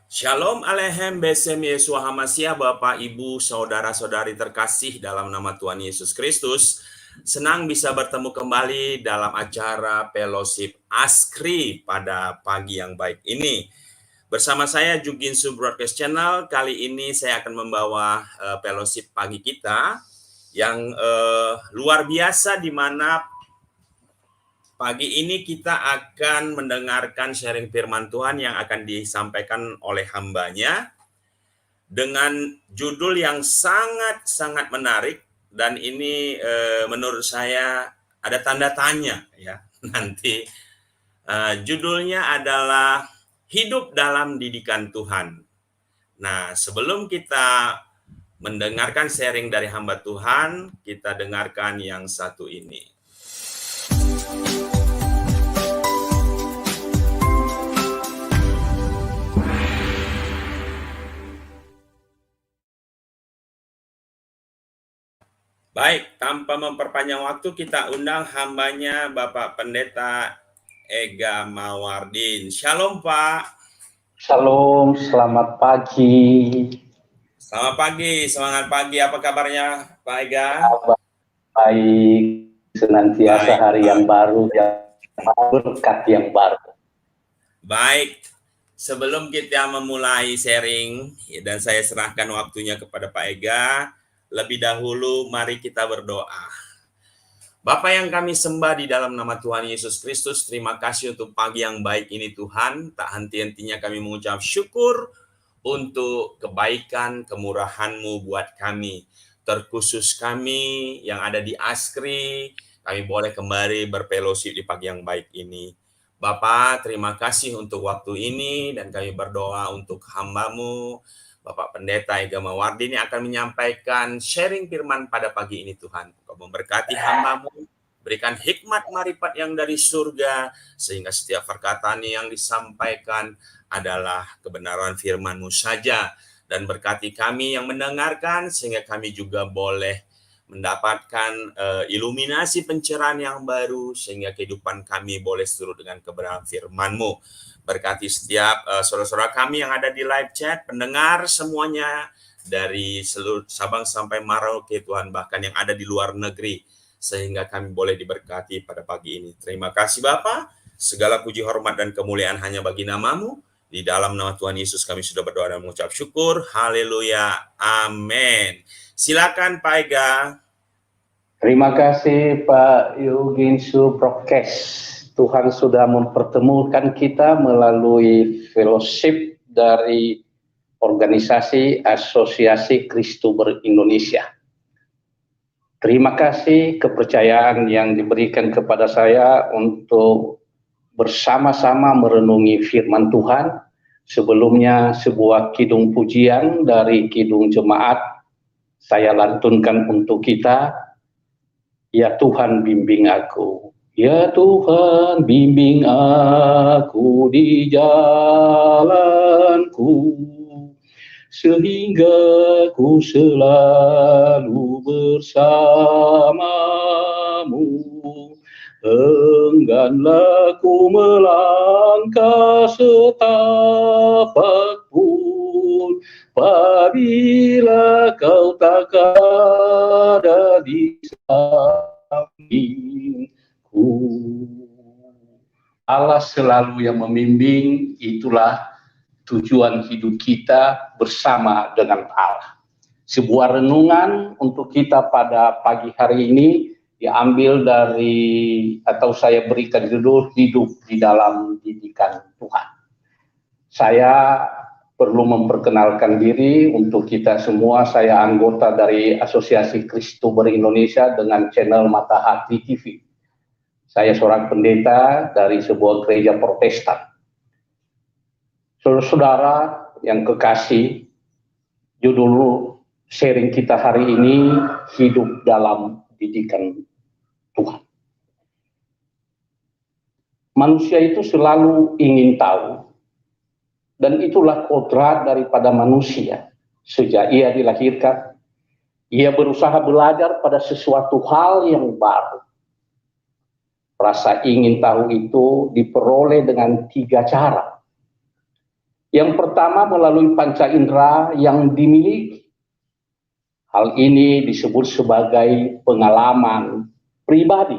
Shalom Alehem Besem Yesua Hamasya, Bapak, Ibu, Saudara-saudari terkasih dalam nama Tuhan Yesus Kristus. Senang bisa bertemu kembali dalam acara Fellowship Askri pada pagi yang baik ini. Bersama saya Juginsu Broadcast Channel, kali ini saya akan membawa Fellowship pagi kita yang luar biasa, di mana pagi ini kita akan mendengarkan sharing firman Tuhan yang akan disampaikan oleh hambanya dengan judul yang sangat-sangat menarik, dan ini menurut saya ada tanda tanya ya. Nanti judulnya adalah Hidup dalam Didikan Tuhan. Nah, sebelum kita mendengarkan sharing dari hamba Tuhan, kita dengarkan yang satu ini. Baik, tanpa memperpanjang waktu, kita undang hambanya Bapak Pendeta Ega Mawardin. Shalom Pak. Shalom, selamat pagi. Selamat pagi, semangat pagi. Apa kabarnya Pak Ega? Baik, senantiasa hari yang baru, yang berkat yang baru. Baik, sebelum kita memulai sharing, dan saya serahkan waktunya kepada Pak Ega, lebih dahulu mari kita berdoa. Bapa yang kami sembah di dalam nama Tuhan Yesus Kristus, terima kasih untuk pagi yang baik ini Tuhan. Tak henti-hentinya kami mengucap syukur untuk kebaikan, kemurahan-Mu buat kami. Terkhusus kami yang ada di Askri, kami boleh kembali berfellowship di pagi yang baik ini. Bapa, terima kasih untuk waktu ini, dan kami berdoa untuk hamba-Mu, Bapak Pendeta Ega Mawardin, yang akan menyampaikan sharing firman pada pagi ini Tuhan. Kau memberkati hamba-Mu, berikan hikmat marifat yang dari surga, sehingga setiap perkataan yang disampaikan adalah kebenaran firman-Mu saja. Dan berkati kami yang mendengarkan, sehingga kami juga boleh mendapatkan iluminasi pencerahan yang baru, sehingga kehidupan kami boleh seturut dengan kebenaran firman-Mu. Berkati setiap saudara-saudara kami yang ada di live chat, pendengar semuanya dari seluruh Sabang sampai Merauke Tuhan, bahkan yang ada di luar negeri, sehingga kami boleh diberkati pada pagi ini. Terima kasih Bapa, segala puji hormat dan kemuliaan hanya bagi nama-Mu. Di dalam nama Tuhan Yesus kami sudah berdoa dan mengucap syukur. Haleluya, amin. Silakan Pak Ega. Terima kasih Pak Yuginsu Broadcast. Tuhan sudah mempertemukan kita melalui fellowship dari organisasi Asosiasi Kristober Indonesia. Terima kasih kepercayaan yang diberikan kepada saya untuk bersama-sama merenungi firman Tuhan. Sebelumnya sebuah kidung pujian dari kidung jemaat saya lantunkan untuk kita. Ya Tuhan bimbing aku, ya Tuhan bimbing aku di jalanku, sehingga ku selalu bersamamu. Engganlah ku melangkah setapak pun, apabila kau tak ada di sampingku. Allah selalu yang membimbing, itulah tujuan hidup kita bersama dengan Allah. Sebuah renungan untuk kita pada pagi hari ini diambil dari, atau saya berikan judul, Hidup di dalam Didikan Tuhan. Saya perlu memperkenalkan diri untuk kita semua. Saya anggota dari Asosiasi Kristober Indonesia dengan channel Mata Hati TV. Saya seorang pendeta dari sebuah gereja Protestan. Saudara-saudara yang kekasih, judul sharing kita hari ini, Hidup dalam Didikan Tuhan. Manusia itu selalu ingin tahu, dan itulah kodrat daripada manusia. Sejak ia dilahirkan, ia berusaha belajar pada sesuatu hal yang baru. Rasa ingin tahu itu diperoleh dengan 3 cara. Yang pertama melalui panca indera yang dimiliki. Hal ini disebut sebagai pengalaman pribadi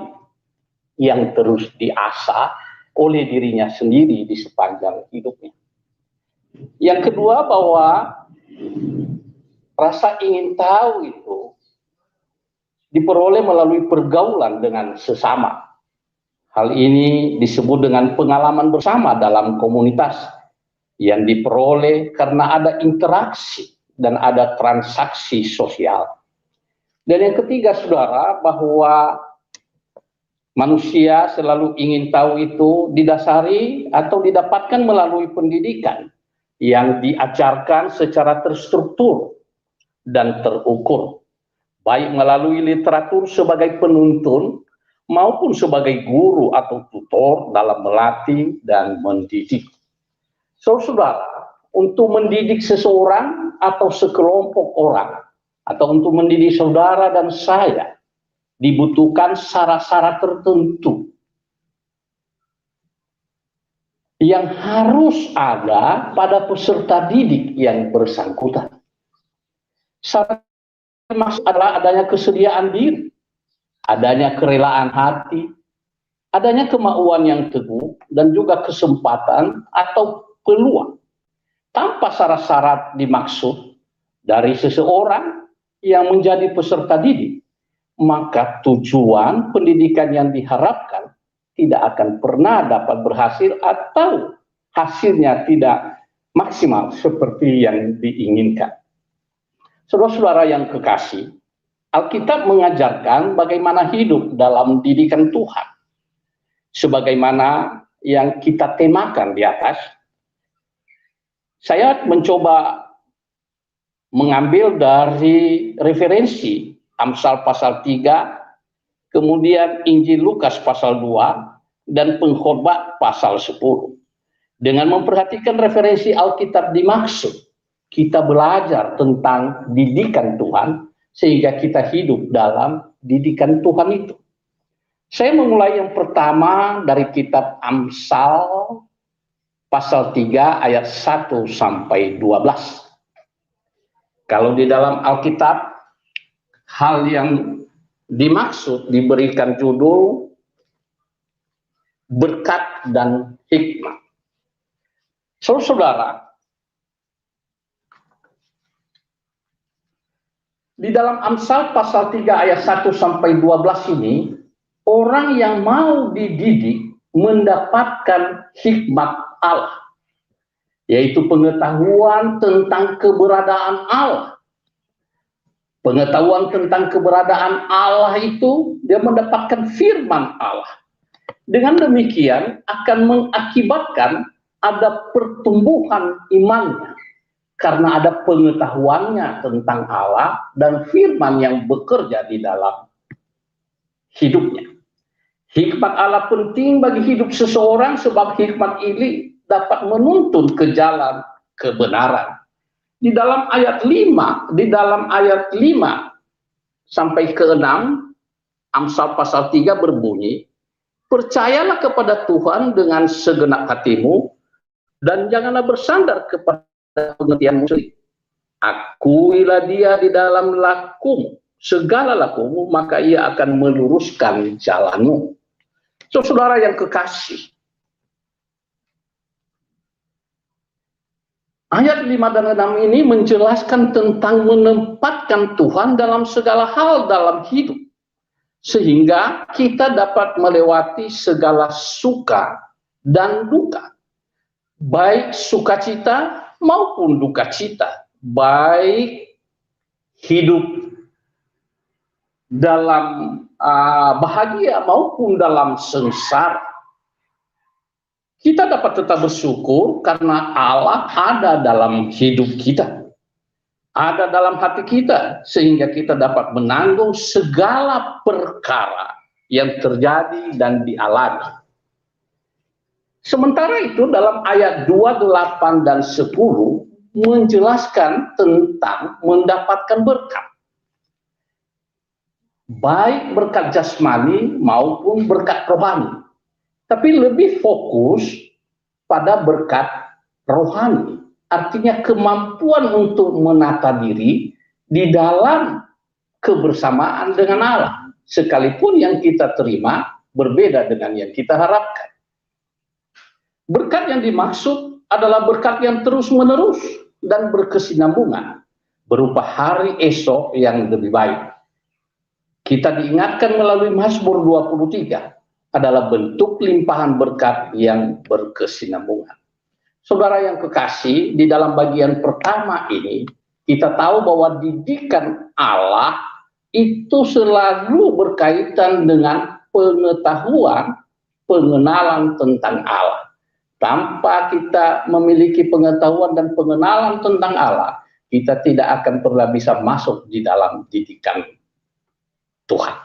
yang terus diasah oleh dirinya sendiri di sepanjang hidupnya. Yang kedua, bahwa rasa ingin tahu itu diperoleh melalui pergaulan dengan sesama. Hal ini disebut dengan pengalaman bersama dalam komunitas yang diperoleh karena ada interaksi dan ada transaksi sosial. Dan yang ketiga, saudara, bahwa manusia selalu ingin tahu itu didasari atau didapatkan melalui pendidikan yang diajarkan secara terstruktur dan terukur, baik melalui literatur sebagai penuntun maupun sebagai guru atau tutor dalam melatih dan mendidik. Saudara, untuk mendidik seseorang atau sekelompok orang, atau untuk mendidik saudara dan saya, dibutuhkan syarat-syarat tertentu yang harus ada pada peserta didik yang bersangkutan. Syarat adalah adanya kesediaan diri, adanya kerelaan hati, adanya kemauan yang teguh, dan juga kesempatan atau peluang. Tanpa syarat-syarat dimaksud dari seseorang yang menjadi peserta didik, maka tujuan pendidikan yang diharapkan tidak akan pernah dapat berhasil atau hasilnya tidak maksimal seperti yang diinginkan. Saudara-saudara yang kekasih, Alkitab mengajarkan bagaimana hidup dalam didikan Tuhan. Sebagaimana yang kita temakan di atas, saya mencoba mengambil dari referensi Amsal pasal 3, kemudian Injil Lukas pasal 2, dan Pengkhotbah pasal 10. Dengan memperhatikan referensi Alkitab dimaksud, kita belajar tentang didikan Tuhan, sehingga kita hidup dalam didikan Tuhan itu. Saya memulai yang pertama dari kitab Amsal pasal 3 ayat 1 sampai 12. Kalau di dalam Alkitab, hal yang dimaksud diberikan judul berkat dan hikmat. Saudara, di dalam Amsal pasal 3 ayat 1 sampai 12 ini, orang yang mau dididik mendapatkan hikmat Allah, yaitu pengetahuan tentang keberadaan Allah. Pengetahuan tentang keberadaan Allah itu, dia mendapatkan firman Allah. Dengan demikian akan mengakibatkan ada pertumbuhan imannya, karena ada pengetahuannya tentang Allah dan firman yang bekerja di dalam hidupnya. Hikmat Allah penting bagi hidup seseorang, sebab hikmat ini dapat menuntun ke jalan kebenaran. Di dalam ayat 5 sampai ke 6, Amsal pasal 3 berbunyi, percayalah kepada Tuhan dengan segenap hatimu, dan janganlah bersandar kepada pengertianmu sendiri. Akuilah dia di dalam lakumu, segala lakumu, maka ia akan meluruskan jalanmu. Saudara yang kekasih, ayat 5 dan 6 ini menjelaskan tentang menempatkan Tuhan dalam segala hal dalam hidup, sehingga kita dapat melewati segala suka dan duka, baik sukacita maupun duka cita, baik hidup dalam bahagia maupun dalam sengsara. Kita dapat tetap bersyukur karena Allah ada dalam hidup kita, ada dalam hati kita, sehingga kita dapat menanggung segala perkara yang terjadi dan dialami. Sementara itu dalam ayat 2, 8, dan 10 menjelaskan tentang mendapatkan berkat, baik berkat jasmani maupun berkat rohani, tapi lebih fokus pada berkat rohani, artinya kemampuan untuk menata diri di dalam kebersamaan dengan Allah, sekalipun yang kita terima berbeda dengan yang kita harapkan. Berkat yang dimaksud adalah berkat yang terus-menerus dan berkesinambungan, berupa hari esok yang lebih baik. Kita diingatkan melalui Mazmur 23 adalah bentuk limpahan berkat yang berkesinambungan. Saudara yang kekasih, di dalam bagian pertama ini, kita tahu bahwa didikan Allah itu selalu berkaitan dengan pengetahuan, pengenalan tentang Allah. Tanpa kita memiliki pengetahuan dan pengenalan tentang Allah, kita tidak akan pernah bisa masuk di dalam didikan Tuhan.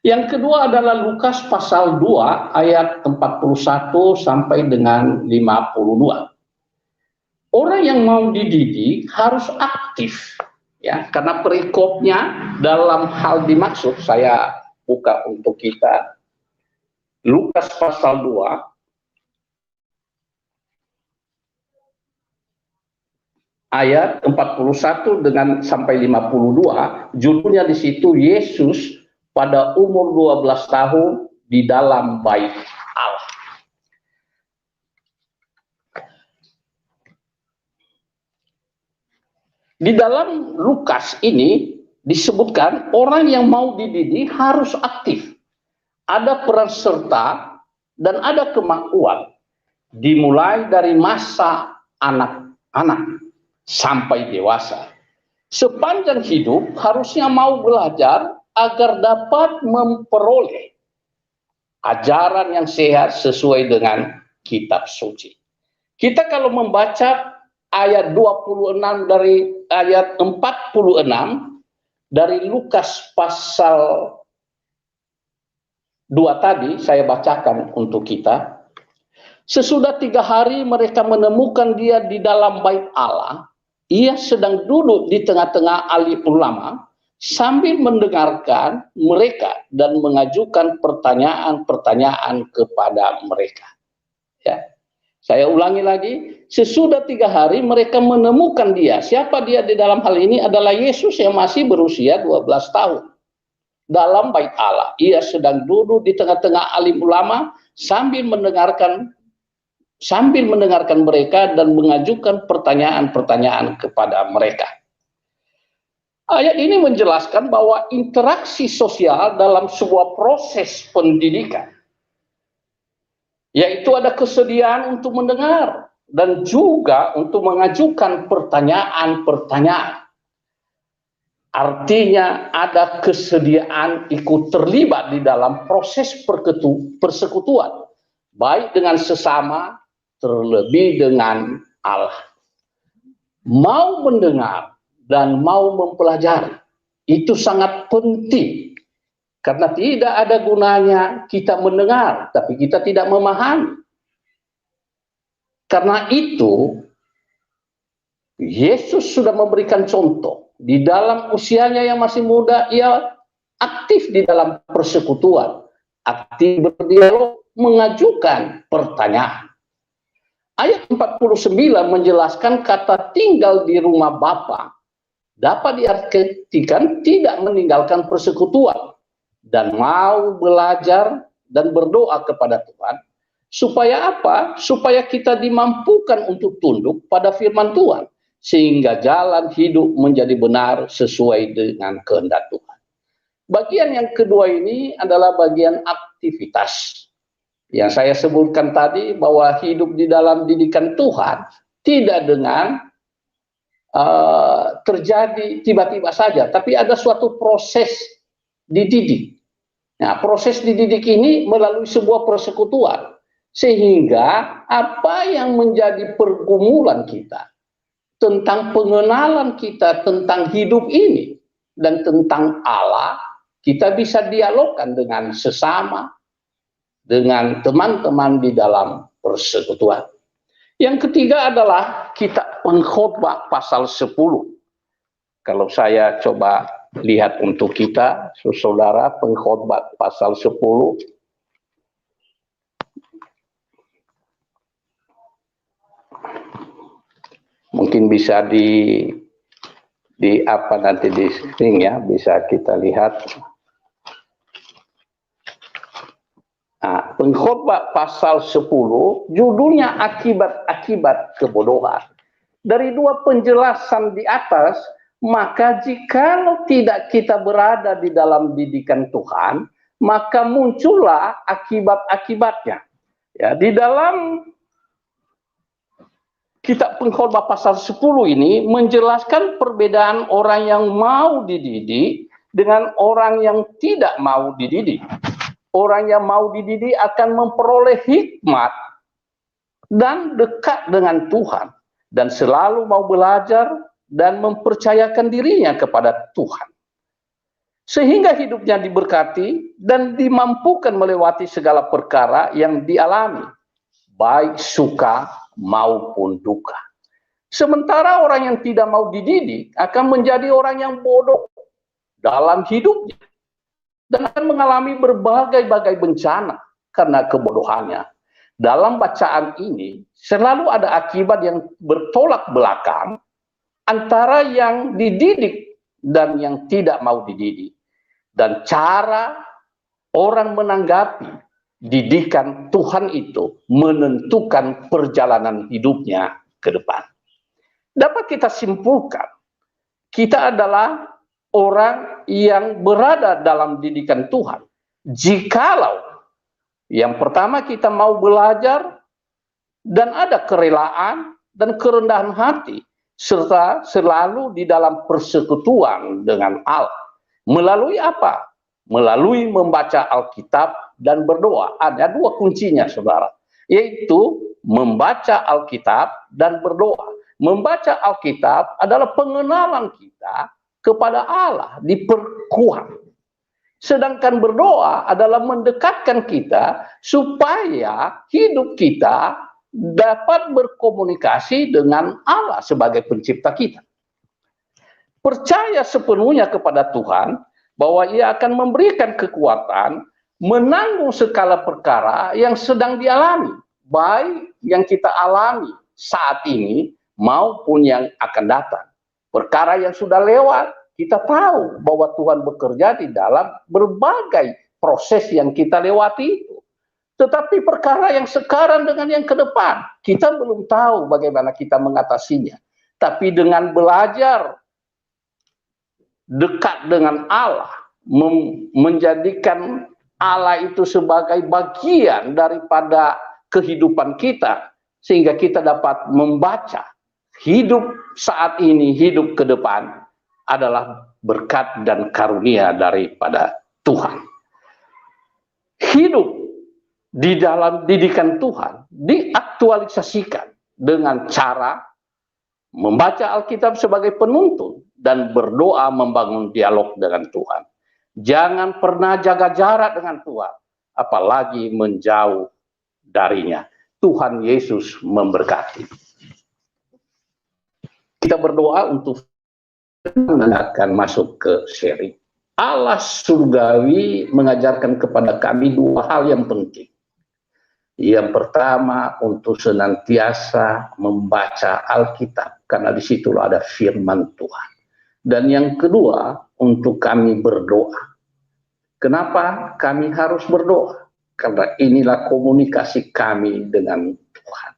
Yang kedua adalah Lukas pasal 2 ayat 41 sampai dengan 52. Orang yang mau dididik harus aktif, ya, karena perikopnya dalam hal dimaksud, saya buka untuk kita. Lukas pasal 2 ayat 41 dengan sampai 52, judulnya di situ Yesus pada umur 12 tahun di dalam bait Allah. Di dalam Lukas ini disebutkan orang yang mau dididik harus aktif. Ada peran serta dan ada kemampuan. Dimulai dari masa anak-anak sampai dewasa. Sepanjang hidup harusnya mau belajar agar dapat memperoleh ajaran yang sehat sesuai dengan kitab suci. Kita kalau membaca ayat 26 dari ayat 46 dari Lukas pasal 2 tadi, saya bacakan untuk kita. Sesudah 3 hari mereka menemukan dia di dalam bait Allah. Ia sedang duduk di tengah-tengah ahli ulama sambil mendengarkan mereka dan mengajukan pertanyaan-pertanyaan kepada mereka. Ya. Saya ulangi lagi, sesudah 3 hari mereka menemukan dia. Siapa dia di dalam hal ini? Adalah Yesus yang masih berusia 12 tahun. Dalam bait Allah, ia sedang duduk di tengah-tengah alim ulama sambil mendengarkan mereka dan mengajukan pertanyaan-pertanyaan kepada mereka. Ayat ini menjelaskan bahwa interaksi sosial dalam sebuah proses pendidikan, yaitu ada kesediaan untuk mendengar dan juga untuk mengajukan pertanyaan-pertanyaan. Artinya ada kesediaan ikut terlibat di dalam proses persekutuan, baik dengan sesama, terlebih dengan Allah. Mau mendengar dan mau mempelajari, itu sangat penting. Karena tidak ada gunanya kita mendengar, tapi kita tidak memahami. Karena itu, Yesus sudah memberikan contoh. Di dalam usianya yang masih muda, ia aktif di dalam persekutuan. Aktif berdialog, mengajukan pertanyaan. Ayat 49 menjelaskan kata tinggal di rumah Bapa dapat diartikan tidak meninggalkan persekutuan dan mau belajar dan berdoa kepada Tuhan. Supaya apa? Supaya kita dimampukan untuk tunduk pada firman Tuhan, sehingga jalan hidup menjadi benar sesuai dengan kehendak Tuhan. Bagian yang kedua ini adalah bagian aktivitas. Yang saya sebutkan tadi, bahwa hidup di dalam didikan Tuhan tidak dengan terjadi tiba-tiba saja, tapi ada suatu proses dididik. Nah, proses dididik ini melalui sebuah persekutuan, sehingga apa yang menjadi pergumulan kita tentang pengenalan kita tentang hidup ini dan tentang Allah, kita bisa dialogkan dengan sesama, dengan teman-teman di dalam persekutuan. Yang ketiga adalah kitab Pengkhotbah pasal 10. Kalau saya coba lihat untuk kita, saudara, Pengkhotbah pasal 10. mungkin bisa di apa nanti di screen ya, bisa kita lihat. Nah, Pengkhotbah pasal 10 judulnya akibat-akibat kebodohan. Dari dua penjelasan di atas, maka jikalau tidak kita berada di dalam didikan Tuhan, maka muncullah akibat-akibatnya. Ya, di dalam kitab Pengkhotbah pasal 10 ini menjelaskan perbedaan orang yang mau dididik dengan orang yang tidak mau dididik. Orang yang mau dididik akan memperoleh hikmat dan dekat dengan Tuhan dan selalu mau belajar dan mempercayakan dirinya kepada Tuhan. Sehingga hidupnya diberkati dan dimampukan melewati segala perkara yang dialami, baik suka maupun duka. Sementara orang yang tidak mau dididik akan menjadi orang yang bodoh dalam hidupnya dan akan mengalami berbagai-bagai bencana karena kebodohannya. Dalam bacaan ini selalu ada akibat yang bertolak belakang antara yang dididik dan yang tidak mau dididik. Dan cara orang menanggapi didikan Tuhan itu menentukan perjalanan hidupnya ke depan. Dapat kita simpulkan, kita adalah orang yang berada dalam didikan Tuhan. Jikalau yang pertama kita mau belajar dan ada kerelaan dan kerendahan hati, serta selalu di dalam persekutuan dengan Allah. Melalui apa? Melalui membaca Alkitab dan berdoa. Ada dua kuncinya, saudara, yaitu membaca Alkitab dan berdoa. Membaca Alkitab adalah pengenalan kita kepada Allah, diperkuat. Sedangkan berdoa adalah mendekatkan kita supaya hidup kita dapat berkomunikasi dengan Allah sebagai pencipta kita. Percaya sepenuhnya kepada Tuhan bahwa Ia akan memberikan kekuatan menanggung segala perkara yang sedang dialami, baik yang kita alami saat ini maupun yang akan datang. Perkara yang sudah lewat, kita tahu bahwa Tuhan bekerja di dalam berbagai proses yang kita lewati itu. Tetapi perkara yang sekarang dengan yang ke depan, kita belum tahu bagaimana kita mengatasinya. Tapi dengan belajar dekat dengan Allah, menjadikan Allah itu sebagai bagian daripada kehidupan kita, sehingga kita dapat membaca hidup saat ini, hidup ke depan adalah berkat dan karunia daripada Tuhan. Hidup di dalam didikan Tuhan diaktualisasikan dengan cara membaca Alkitab sebagai penuntun dan berdoa membangun dialog dengan Tuhan. Jangan pernah jaga jarak dengan Tuhan, apalagi menjauh darinya. Tuhan Yesus memberkati. Kita berdoa untuk akan masuk ke sharing. Allah surgawi mengajarkan kepada kami dua hal yang penting. Yang pertama, untuk senantiasa membaca Alkitab, karena di situ ada firman Tuhan. Dan yang kedua, untuk kami berdoa. Kenapa kami harus berdoa? Karena inilah komunikasi kami dengan Tuhan.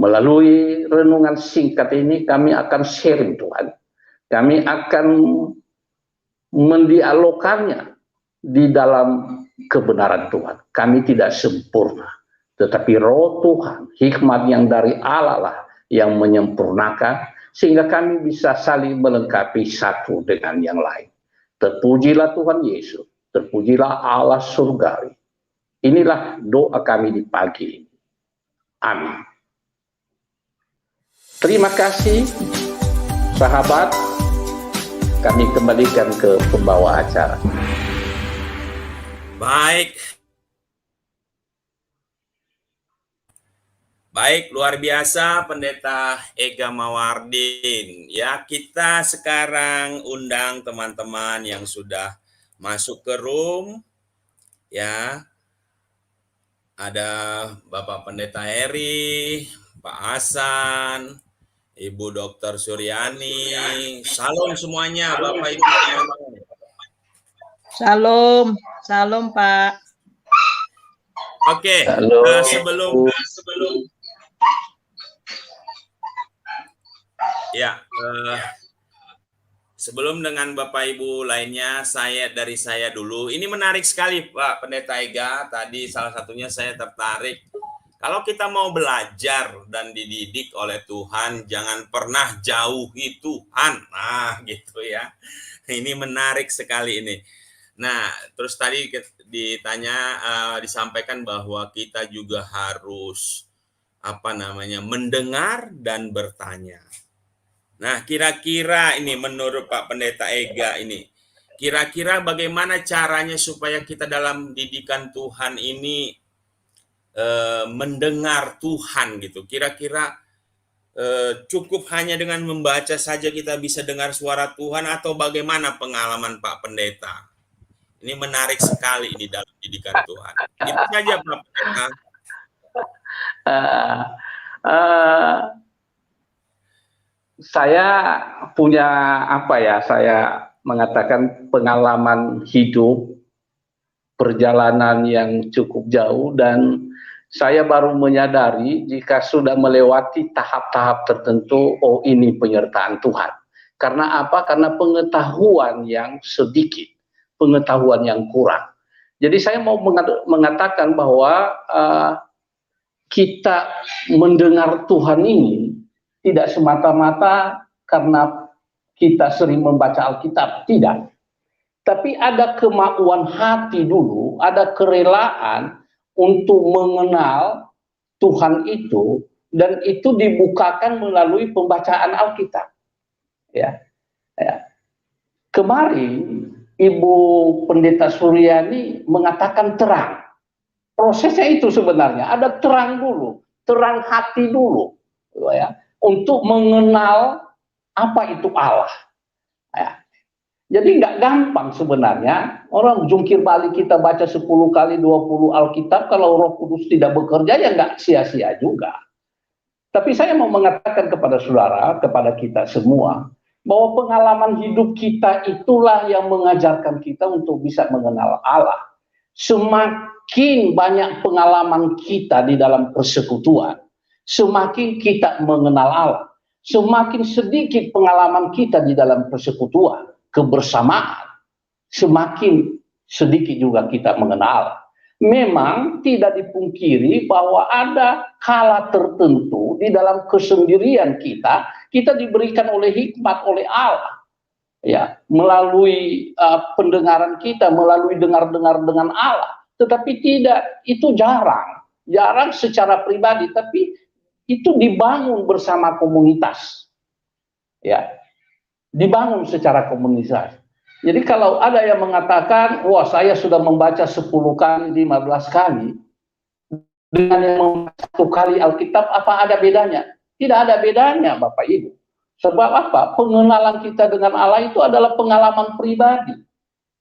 Melalui renungan singkat ini, kami akan sharing Tuhan. Kami akan mendialogkannya di dalam kebenaran Tuhan. Kami tidak sempurna, tetapi Roh Tuhan, hikmat yang dari Allah lah yang menyempurnakan, sehingga kami bisa saling melengkapi satu dengan yang lain. Terpujilah Tuhan Yesus, terpujilah Allah surgawi. Inilah doa kami di pagi ini. Amin. Terima kasih, sahabat. Kami kembalikan ke pembawa acara. Baik, luar biasa Pendeta Ega Mawardin. Ya, kita sekarang undang teman-teman yang sudah masuk ke room. Ya, ada Bapak Pendeta Heri, Pak Hasan, Ibu Dr. Suryani. Salam semuanya, Bapak Ibu teman-teman. Salam, salam Pak. Oke, sebelum ya, sebelum dengan Bapak Ibu lainnya, dari saya dulu. Ini menarik sekali Pak Pendeta Ega. Tadi salah satunya saya tertarik. Kalau kita mau belajar dan dididik oleh Tuhan, jangan pernah jauhi Tuhan. Nah, gitu ya. Ini menarik sekali ini. Nah, terus tadi disampaikan bahwa kita juga harus mendengar dan bertanya. Nah, kira-kira ini menurut Pak Pendeta Ega ini, kira-kira bagaimana caranya supaya kita dalam didikan Tuhan ini mendengar Tuhan gitu. Kira-kira cukup hanya dengan membaca saja kita bisa dengar suara Tuhan atau bagaimana pengalaman Pak Pendeta? Ini menarik sekali ini dalam didikan Tuhan. Itu saja Pak Pendeta. Saya punya saya mengatakan pengalaman hidup, perjalanan yang cukup jauh, dan saya baru menyadari jika sudah melewati tahap-tahap tertentu, oh ini penyertaan Tuhan. Karena apa? Karena pengetahuan yang sedikit, pengetahuan yang kurang. Jadi saya mau mengatakan bahwa kita mendengar Tuhan ini tidak semata-mata karena kita sering membaca Alkitab, tidak. Tapi ada kemauan hati dulu, ada kerelaan untuk mengenal Tuhan itu, dan itu dibukakan melalui pembacaan Alkitab. Ya. Kemarin Ibu Pendeta Suryani mengatakan terang. Prosesnya itu sebenarnya ada terang dulu, terang hati dulu, ya, untuk mengenal apa itu Allah. Ya. Jadi nggak gampang sebenarnya. Orang jungkir balik kita baca 10 kali 20 Alkitab, kalau Roh Kudus tidak bekerja ya nggak sia-sia juga. Tapi saya mau mengatakan kepada saudara, kepada kita semua, bahwa pengalaman hidup kita itulah yang mengajarkan kita untuk bisa mengenal Allah. Semakin banyak pengalaman kita di dalam persekutuan, semakin kita mengenal Allah. Semakin sedikit pengalaman kita di dalam persekutuan, kebersamaan, semakin sedikit juga kita mengenal. Memang tidak dipungkiri bahwa ada kala tertentu di dalam kesendirian kita diberikan oleh hikmat oleh Allah, ya, melalui pendengaran kita, melalui dengar-dengar dengan Allah. Tetapi tidak, itu jarang secara pribadi, tapi itu dibangun bersama komunitas, ya, dibangun secara komunitas. Jadi kalau ada yang mengatakan, wah saya sudah membaca 10 kali, 15 kali, dengan yang membaca 1 kali Alkitab, apa ada bedanya? Tidak ada bedanya Bapak Ibu. Sebab apa? Pengenalan kita dengan Allah itu adalah pengalaman pribadi.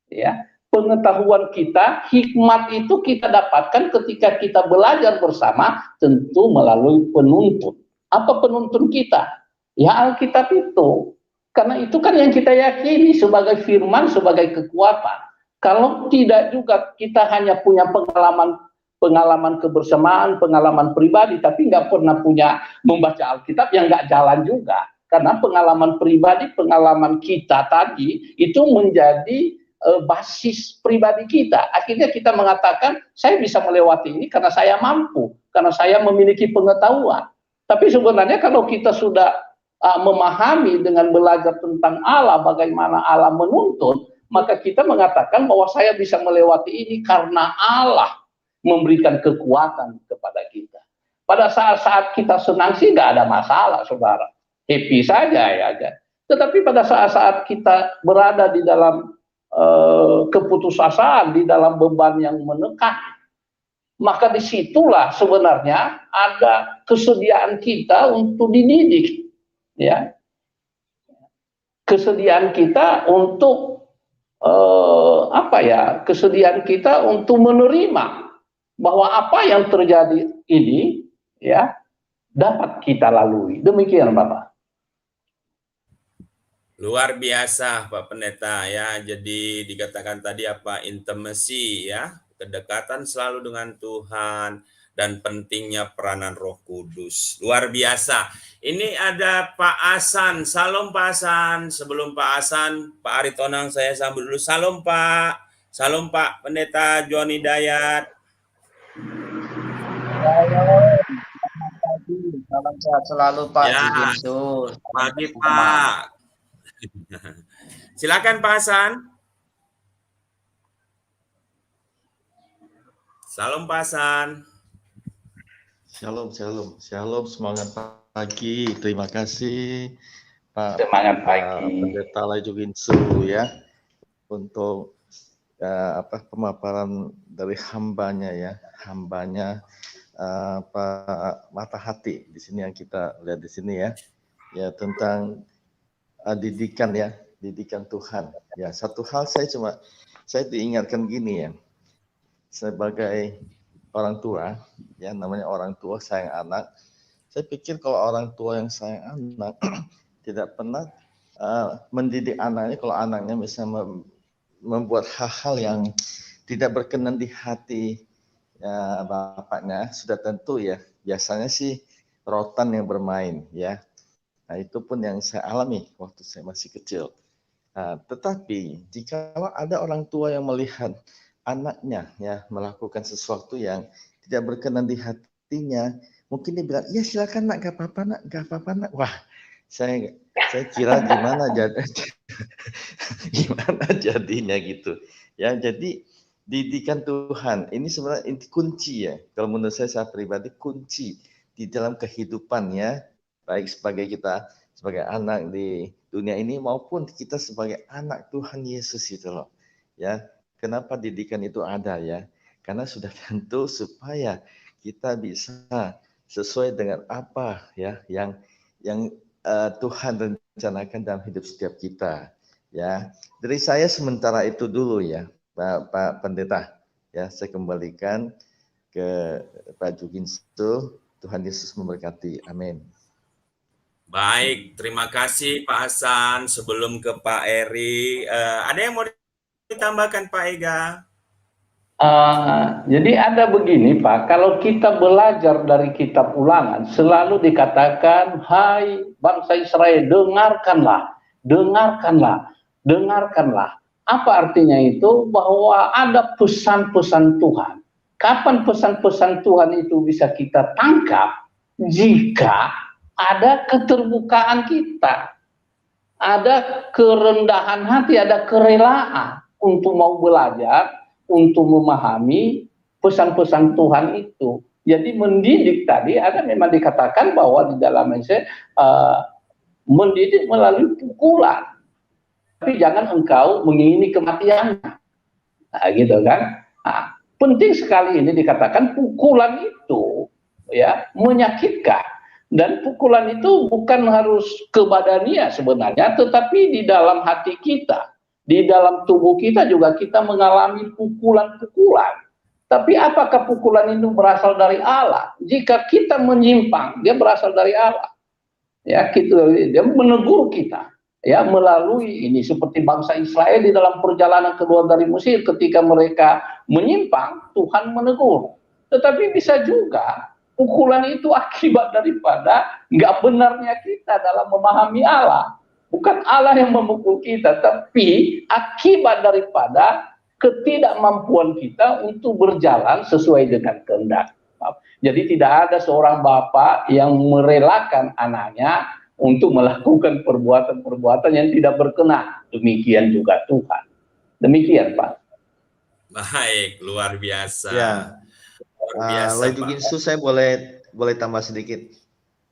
Ya, pengetahuan kita, hikmat itu kita dapatkan ketika kita belajar bersama, tentu melalui penuntun. Apa penuntun kita? Ya Alkitab itu. Karena itu kan yang kita yakini sebagai firman, sebagai kekuatan. Kalau tidak juga kita hanya punya pengalaman kebersamaan, pengalaman pribadi, tapi nggak pernah punya membaca Alkitab, yang nggak jalan juga. Karena pengalaman pribadi, pengalaman kita tadi, itu menjadi basis pribadi kita. Akhirnya kita mengatakan, saya bisa melewati ini karena saya mampu, karena saya memiliki pengetahuan. Tapi sebenarnya kalau kita sudah memahami dengan belajar tentang Allah, bagaimana Allah menuntun, maka kita mengatakan bahwa saya bisa melewati ini karena Allah memberikan kekuatan kepada kita. Pada saat-saat kita senang sih nggak ada masalah, saudara, happy saja ya. Tetapi pada saat-saat kita berada di dalam keputusasaan, di dalam beban yang menekan, maka disitulah sebenarnya ada kesediaan kita untuk dididik. Ya, kesediaan kita untuk kesediaan kita untuk menerima bahwa apa yang terjadi ini, ya, dapat kita lalui. Demikian Bapak. Luar biasa Pak Pendeta ya. Jadi dikatakan tadi apa, intimacy ya, kedekatan selalu dengan Tuhan dan pentingnya peranan Roh Kudus. Luar biasa. Ini ada Pak Asan. Salam Pak Asan. Sebelum Pak Asan, Pak Aritonang saya sambut dulu. Salam Pak. Salam Pak Pendeta Joni Dayat. Selamat pagi, salam sehat selalu Pak Ya, Juginsus. pagi Pak. Silakan Pak Hasan. Salam Pak Hasan. Shalom, shalom, shalom, semangat pagi. Terima kasih Pak Semangat pagi. Pendeta Juginsu ya untuk pemaparan dari hambanya ya, Pak Mata Hati di sini yang kita lihat di sini ya tentang didikan ya, didikan Tuhan. Ya, satu hal saya diingatkan gini ya, sebagai orang tua, ya namanya orang tua sayang anak. Saya pikir kalau orang tua yang sayang anak tidak pernah mendidik anaknya, kalau anaknya bisa membuat hal-hal yang tidak berkenan di hati ya, bapaknya, sudah tentu ya biasanya sih rotan yang bermain ya. Nah itu pun yang saya alami waktu saya masih kecil. Tetapi jika ada orang tua yang melihat anaknya ya melakukan sesuatu yang tidak berkenan di hatinya, mungkin dia bilang, ya silakan nak, gak apa-apa nak, gak apa-apa nak. Wah, saya kira gimana jadinya gitu. Ya, jadi didikan Tuhan ini sebenarnya inti kunci ya. Kalau menurut saya pribadi kunci di dalam kehidupan ya, baik sebagai anak di dunia ini maupun kita sebagai anak Tuhan Yesus itu loh. Ya, kenapa didikan itu ada ya? Karena sudah tentu supaya kita bisa sesuai dengan apa ya yang Tuhan rencanakan dalam hidup setiap kita. Ya, dari saya sementara itu dulu ya, Pak Pendeta. Ya, saya kembalikan ke Pak Juginsu. Tuhan Yesus memberkati. Amin. Baik, terima kasih Pak Hasan. Sebelum ke Pak Eri, ada yang mau ditambahkan Pak Ega? Jadi ada begini Pak, kalau kita belajar dari kitab Ulangan selalu dikatakan, hai bangsa Israel, dengarkanlah, dengarkanlah, dengarkanlah. Apa artinya itu? Bahwa ada pesan-pesan Tuhan. Kapan pesan-pesan Tuhan itu bisa kita tangkap? Jika ada keterbukaan kita, ada kerendahan hati, ada kerelaan untuk mau belajar, untuk memahami pesan-pesan Tuhan itu. Jadi mendidik tadi ada memang dikatakan bahwa di dalam mendidik melalui pukulan, tapi jangan engkau mengingini kematian. Nah, gitu kan? Nah, penting sekali ini dikatakan pukulan itu ya menyakitkan, dan pukulan itu bukan harus ke badannya sebenarnya, tetapi di dalam hati kita, di dalam tubuh kita juga kita mengalami pukulan-pukulan. Tapi apakah pukulan itu berasal dari Allah? Jika kita menyimpang, dia berasal dari Allah. Ya, dia menegur kita. Ya, melalui ini seperti bangsa Israel di dalam perjalanan keluar dari Mesir, ketika mereka menyimpang, Tuhan menegur. Tetapi bisa juga pukulan itu akibat daripada nggak benarnya kita dalam memahami Allah. Bukan Allah yang memukul kita, tapi akibat daripada ketidakmampuan kita untuk berjalan sesuai dengan kehendak. Jadi tidak ada seorang bapak yang merelakan anaknya untuk melakukan perbuatan-perbuatan yang tidak berkenan. Demikian juga Tuhan. Demikian Pak. Baik, luar biasa. Ya. Luar biasa, Juginsu, saya boleh tambah sedikit.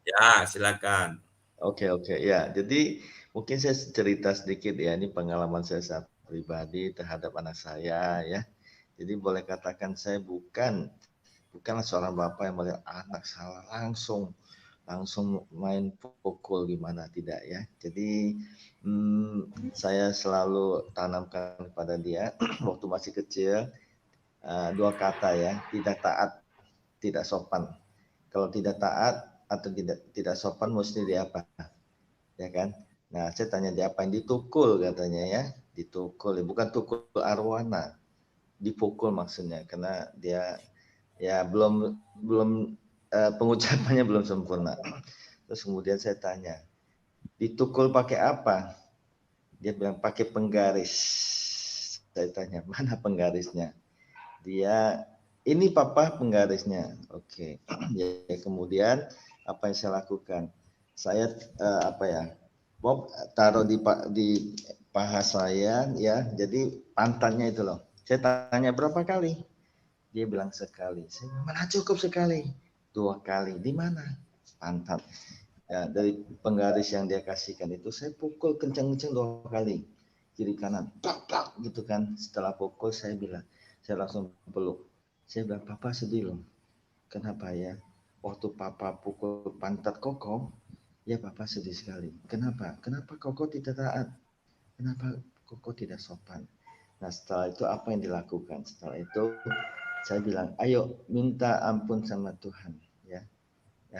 Ya, silakan. Oke. Ya, jadi mungkin saya cerita sedikit ya, ini pengalaman saya pribadi terhadap anak saya ya. Jadi boleh katakan saya bukanlah seorang bapak yang melihat anak salah langsung main pukul gimana, tidak ya. Jadi saya selalu tanamkan kepada dia waktu masih kecil dua kata ya, tidak taat, tidak sopan. Kalau tidak taat atau tidak sopan mesti dia apa? Ya kan? Nah, saya tanya dia apa yang ditukul katanya ya, ditukul, bukan tukul arwana, dipukul maksudnya karena dia ya belum pengucapannya belum sempurna. Terus kemudian saya tanya, ditukul pakai apa? Dia bilang pakai penggaris. Saya tanya, mana penggarisnya? Dia, ini papa penggarisnya. Oke. Ya, kemudian apa yang saya lakukan? Saya Bob taruh di paha saya ya. Jadi pantatnya itu loh. Saya tanya berapa kali? Dia bilang sekali. Saya bilang, mana cukup sekali? 2 kali. Di mana? Pantat. Ya, dari penggaris yang dia kasihkan itu saya pukul kencang-kencang 2 kali. Kiri kanan. Plak, plak, gitu kan. Setelah pukul saya langsung peluk. Saya bilang, papa sedih loh. Kenapa ya? Waktu papa pukul pantat Koko, ya papa sedih sekali. Kenapa? Kenapa Koko tidak taat? Kenapa Koko tidak sopan? Nah, setelah itu apa yang dilakukan? Setelah itu saya bilang, ayo minta ampun sama Tuhan. Ya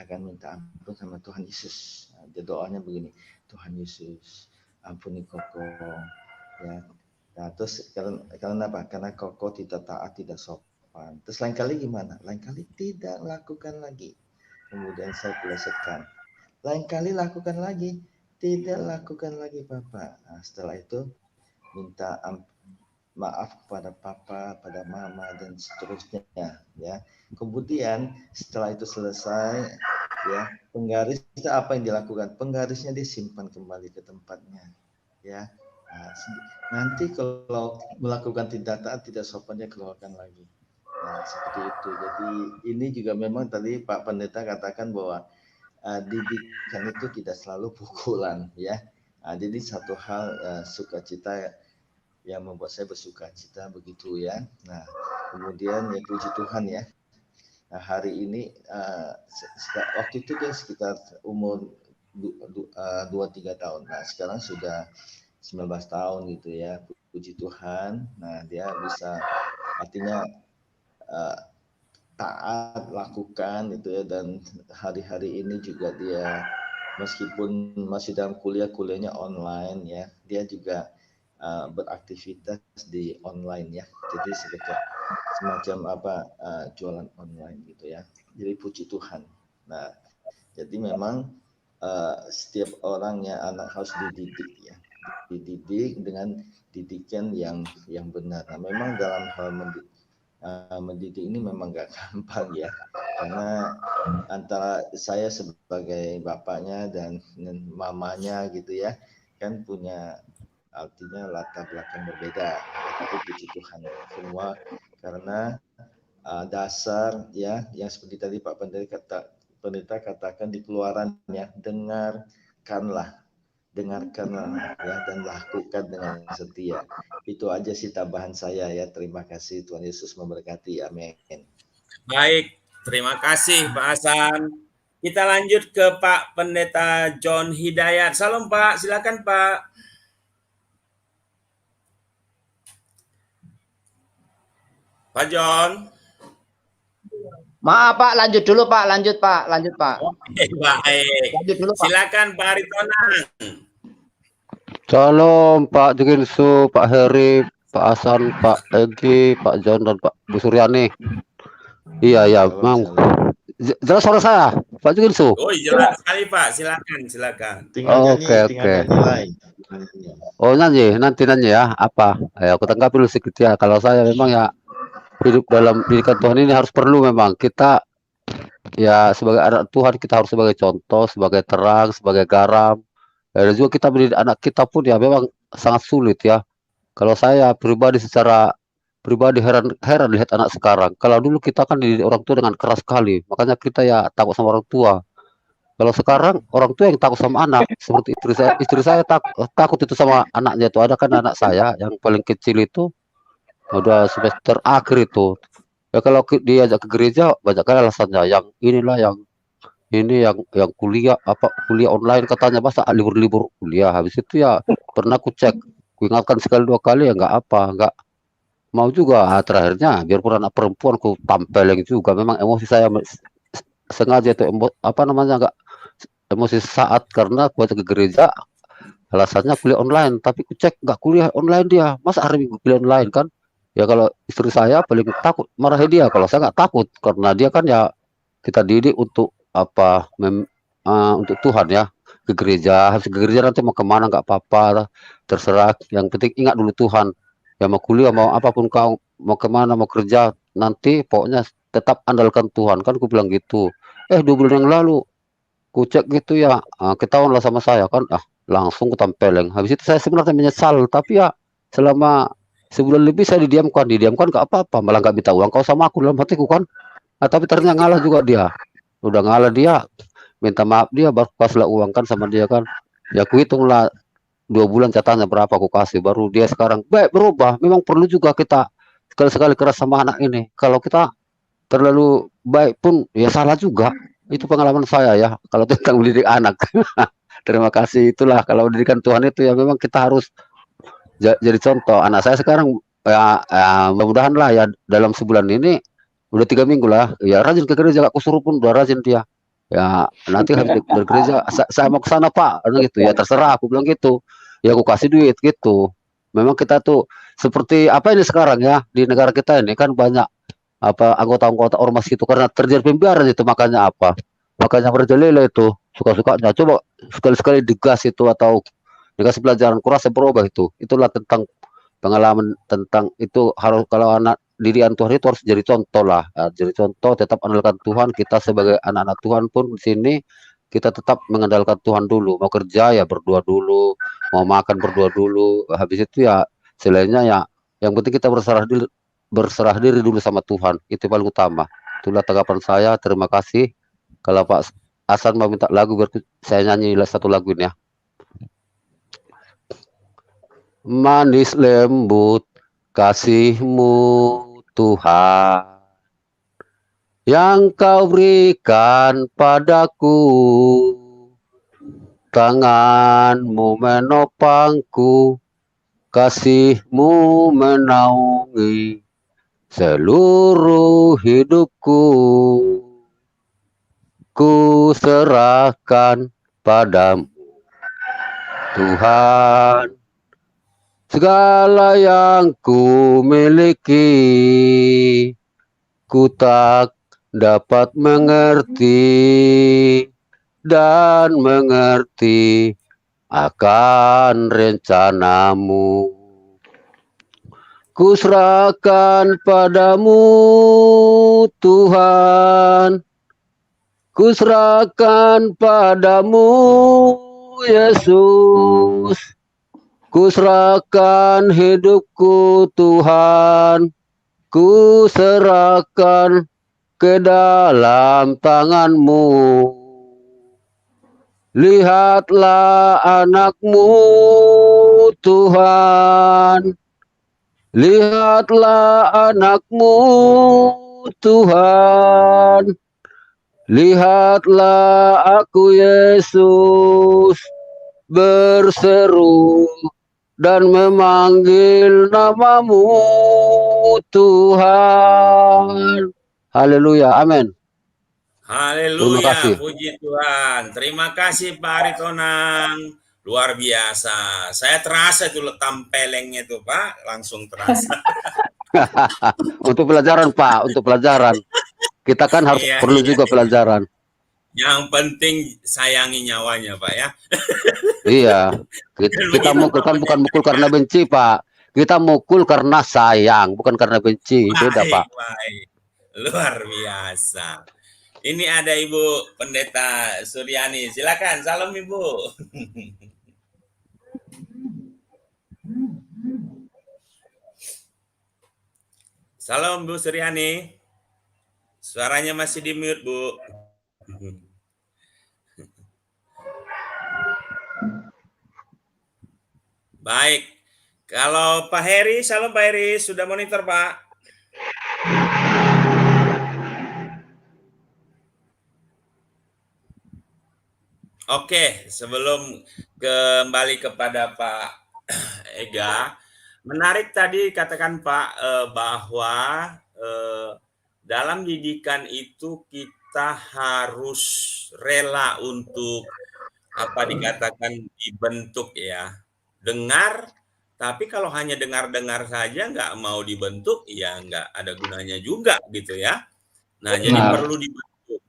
akan minta ampun sama Tuhan Yesus. Nah, dia doanya begini, Tuhan Yesus, ampuni Koko. Ya. Nah, terus karena apa? Karena Koko tidak taat, tidak sopan. Terus lain kali gimana? Lain kali tidak lakukan lagi. Kemudian saya plesetkan. Lain kali lakukan lagi. Tidak lakukan lagi, Papa. Nah, setelah itu minta maaf kepada papa, pada mama dan seterusnya ya. Kemudian setelah itu selesai ya, penggaris itu apa yang dilakukan? Penggarisnya disimpan kembali ke tempatnya ya. Nah, nanti kalau melakukan tidak taat, tidak sopan, dia keluarkan lagi. Nah, seperti itu. Jadi ini juga memang tadi Pak Pendeta katakan bahwa didikan itu tidak selalu pukulan ya. Nah, jadi satu hal sukacita yang membuat saya bersuka cita begitu ya. Nah, kemudian ya puji Tuhan ya. Nah, hari ini waktu itu dia sekitar umur 2-3 tahun. Nah, sekarang sudah 19 tahun gitu ya. Puji Tuhan. Nah, dia bisa artinya taat lakukan gitu ya, dan hari-hari ini juga dia meskipun masih dalam kuliahnya online ya, dia juga beraktivitas di online ya, jadi semacam jualan online gitu ya. Jadi puji Tuhan. Nah, jadi memang setiap orangnya anak harus dididik dengan didikan yang benar. Nah, memang dalam hal mendidik ini memang gak gampang ya, karena antara saya sebagai bapaknya dan mamanya gitu ya, kan punya artinya latar belakang berbeda. Tapi puji Tuhan semua karena dasar ya yang seperti tadi Pak Pendeta katakan di Keluaran ya, dengarkanlah ya, dan lakukan dengan setia. Itu aja sih tambahan saya ya. Terima kasih, Tuhan Yesus memberkati. Amin. Baik, terima kasih Pak Hasan. Kita lanjut ke Pak Pendeta John Hidayat. Salam Pak, silakan Pak. Pak John. Maaf Pak, lanjut dulu Pak, lanjut Pak. Oke, baik. Lanjut dulu Pak. Silakan Pak Aritonang. Salam Pak Juginsu, Pak Heri, Pak Hasan, Pak Egi, Pak John, dan Pak Bu Suryani. Iya, Mang. Jelas suara saya, Pak Juginsu? Oh, jelas sekali Pak, silakan. Oke. Oh, nanti ya, apa? Ya, aku tanggapi dulu sedikit ya. Kalau saya memang ya, hidup dalam didikan Tuhan ini harus perlu memang. Kita ya sebagai anak Tuhan, kita harus sebagai contoh, sebagai terang, sebagai garam. Dan juga kita mendidik anak kita pun ya memang sangat sulit ya. Kalau saya secara pribadi heran lihat anak sekarang. Kalau dulu kita kan dididik orang tua dengan keras sekali, makanya kita ya takut sama orang tua. Kalau sekarang orang tua yang takut sama anak, seperti istri saya takut itu sama anaknya. Itu ada kan anak saya yang paling kecil itu udah semester akhir itu. Ya kalau diajak ke gereja banyak kali alasannya, yang inilah yang kuliah kuliah online katanya, masa libur kuliah. Habis itu ya pernah aku cek, ku ingatkan sekali 2 kali ya nggak mau juga. Terakhirnya biarpun anak perempuan ku tampelin juga, memang emosi saya sengaja itu nggak emosi saat, karena aku ajak ke gereja alasannya kuliah online, tapi kucek nggak kuliah online dia, masa hari Minggu kuliah online kan? Ya kalau istri saya paling takut marahin dia, kalau saya nggak takut karena dia kan ya kita didik untuk apa untuk Tuhan ya, ke gereja, habis ke gereja nanti mau kemana nggak apa-apa, terserah, yang penting ingat dulu Tuhan. Ya mau kuliah mau apapun kau mau kemana mau kerja nanti pokoknya tetap andalkan Tuhan kan, aku bilang gitu. 2 bulan yang lalu ku cek gitu ya, ketahuan lah sama saya kan, langsung kutempeleng. Habis itu saya sebenarnya menyesal, tapi ya selama sebulan lebih saya didiamkan nggak apa-apa, malah nggak minta uang kau sama aku dalam hatiku kan. Tapi ternyata ngalah juga dia, udah ngalah dia, minta maaf dia, baru kasihlah uang kan sama dia kan. Ya aku hitunglah 2 bulan catanya berapa aku kasih, baru dia sekarang baik berubah. Memang perlu juga kita sekali-sekali keras sama anak ini. Kalau kita terlalu baik pun ya salah juga. Itu pengalaman saya ya, kalau tentang mendidik anak. Terima kasih, itulah kalau pendidikan Tuhan itu ya memang kita harus jadi contoh. Anak saya sekarang ya, mudah-mudahan lah ya dalam sebulan ini udah 3 minggu lah, ya rajin ke gereja, aku suruh pun udah rajin dia. Ya nanti habis dari gereja, saya mau ke sana Pak, gitu ya terserah, aku bilang gitu. Ya aku kasih duit gitu. Memang kita tuh seperti apa ini sekarang ya di negara kita ini kan banyak apa anggota-anggota ormas itu karena terjadi pembiaran itu, makanya apa? Makanya merajalela itu suka-sukanya. Coba sekali-sekali digas itu atau dikasih pelajaran kurasa berubah itu. Itulah tentang pengalaman tentang itu, harus kalau anak didikan Tuhan itu harus jadi contoh lah. Jadi contoh, tetap andalkan Tuhan. Kita sebagai anak-anak Tuhan pun di sini kita tetap mengandalkan Tuhan dulu. Mau kerja ya berdoa dulu, mau makan berdoa dulu. Habis itu ya selainnya ya yang penting kita berserah diri dulu sama Tuhan, itu paling utama. Itulah tanggapan saya. Terima kasih. Kalau Pak Hasan mau minta lagu, berarti saya nyanyi satu lagu ini ya. Manis lembut kasih-Mu Tuhan, yang Kau berikan padaku, tangan-Mu menopangku, kasih-Mu menaungi seluruh hidupku. Ku serahkan padamu Tuhan segala yang ku miliki. Ku tak dapat mengerti dan mengerti akan rencana-Mu. Ku serahkan padamu Tuhan, ku serahkan padamu Yesus. Ku serahkan hidupku Tuhan, ku serahkan ke dalam tangan-Mu. Lihatlah anak-Mu Tuhan, lihatlah anak-Mu Tuhan, lihatlah aku Yesus berseru dan memanggil nama-Mu Tuhan. Haleluya, amin. Terima Haleluya, kasih. puji Tuhan. Terima kasih Pak Aritonang. Luar biasa. Saya terasa itu tampelengnya tuh Pak, langsung terasa. Untuk pelajaran Pak, untuk pelajaran. Kita kan harus perlu juga pelajaran. Yang penting sayangi nyawanya Pak ya. Iya, kita mukul kan bukan mukul karena benci Pak. Kita mukul karena sayang, bukan karena benci. Beda Pak. Baik. Luar biasa. Ini ada Ibu Pendeta Suryani. Silakan, salam Ibu. Salam Bu Suryani. Suaranya masih di mute, Bu. Baik. Kalau Pak Heri, salam Pak Heri. Sudah monitor, Pak? Oke, sebelum kembali kepada Pak Ega, menarik tadi katakan Pak bahwa dalam didikan itu kita harus rela untuk apa dikatakan dibentuk ya, dengar, tapi kalau hanya dengar-dengar saja nggak mau dibentuk, ya nggak ada gunanya juga gitu ya. Nah, jadi Benar. perlu dibentuk.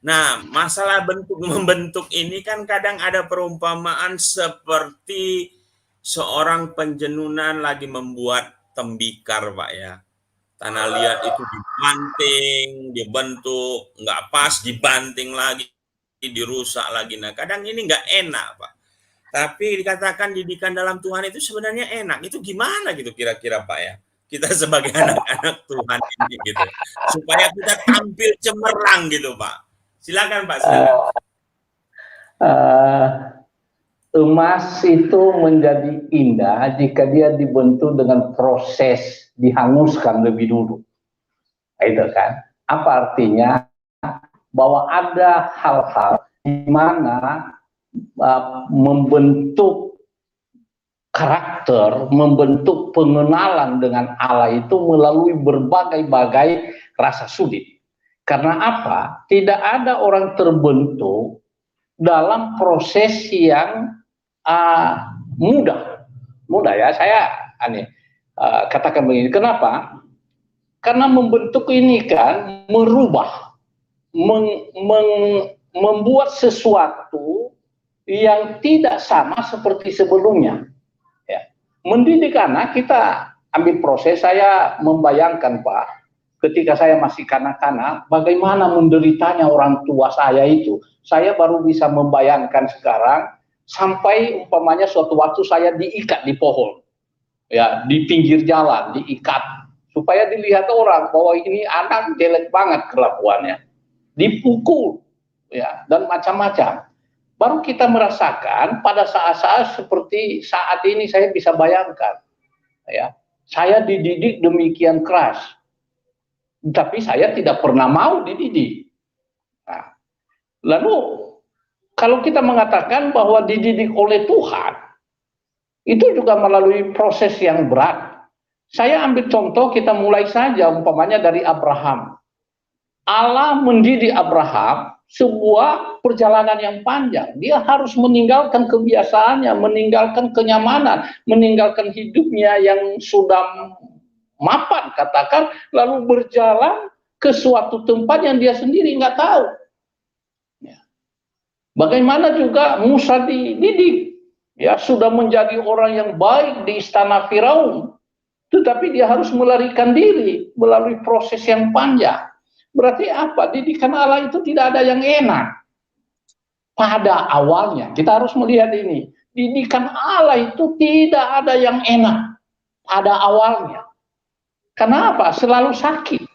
Nah, masalah bentuk membentuk ini kan kadang ada perumpamaan seperti seorang penjenunan lagi membuat tembikar, Pak ya. Tanah liat itu dibanting, dibentuk, nggak pas, dibanting lagi, dirusak lagi. Nah, kadang ini nggak enak, Pak. Tapi dikatakan didikan dalam Tuhan itu sebenarnya enak. Itu gimana gitu kira-kira, Pak ya? Kita sebagai anak-anak Tuhan ini gitu. Supaya kita tampil cemerlang gitu, Pak. Silakan, Pak, silakan. Eh, Emas itu menjadi indah jika dia dibentuk dengan proses dihanguskan lebih dulu. Itu kan. Apa artinya? Bahwa ada hal-hal di mana membentuk karakter, membentuk pengenalan dengan Allah itu melalui berbagai-bagai rasa sulit. Karena apa? Tidak ada orang terbentuk dalam proses yang mudah ya. Saya katakan begini. Kenapa? Karena membentuk ini kan merubah, membuat sesuatu yang tidak sama seperti sebelumnya. Ya. Mendidik anak kita ambil proses. Saya membayangkan, Pak, ketika saya masih kanak-kanak, bagaimana menderitanya orang tua saya itu. Saya baru bisa membayangkan sekarang, sampai umpamanya suatu waktu saya diikat di pohon, ya, di pinggir jalan, diikat, supaya dilihat orang bahwa ini anak jelek banget kelakuannya, dipukul, ya, dan macam-macam. Baru kita merasakan pada saat-saat seperti saat ini. Saya bisa bayangkan, ya, saya dididik demikian keras, tapi saya tidak pernah mau dididik. Nah, lalu kalau kita mengatakan bahwa dididik oleh Tuhan, itu juga melalui proses yang berat. Saya ambil contoh, kita mulai saja umpamanya dari Abraham. Allah mendidik Abraham sebuah perjalanan yang panjang. Dia harus meninggalkan kebiasaannya, meninggalkan kenyamanan, meninggalkan hidupnya yang sudah mapan katakan, lalu berjalan ke suatu tempat yang dia sendiri nggak tahu. Bagaimana juga Musa dididik, ya, sudah menjadi orang yang baik di istana Firaun, tetapi dia harus melarikan diri melalui proses yang panjang. Berarti apa? Didikan Allah itu tidak ada yang enak. Pada awalnya kita harus melihat ini. Didikan Allah itu tidak ada yang enak pada awalnya. Kenapa? Selalu sakit.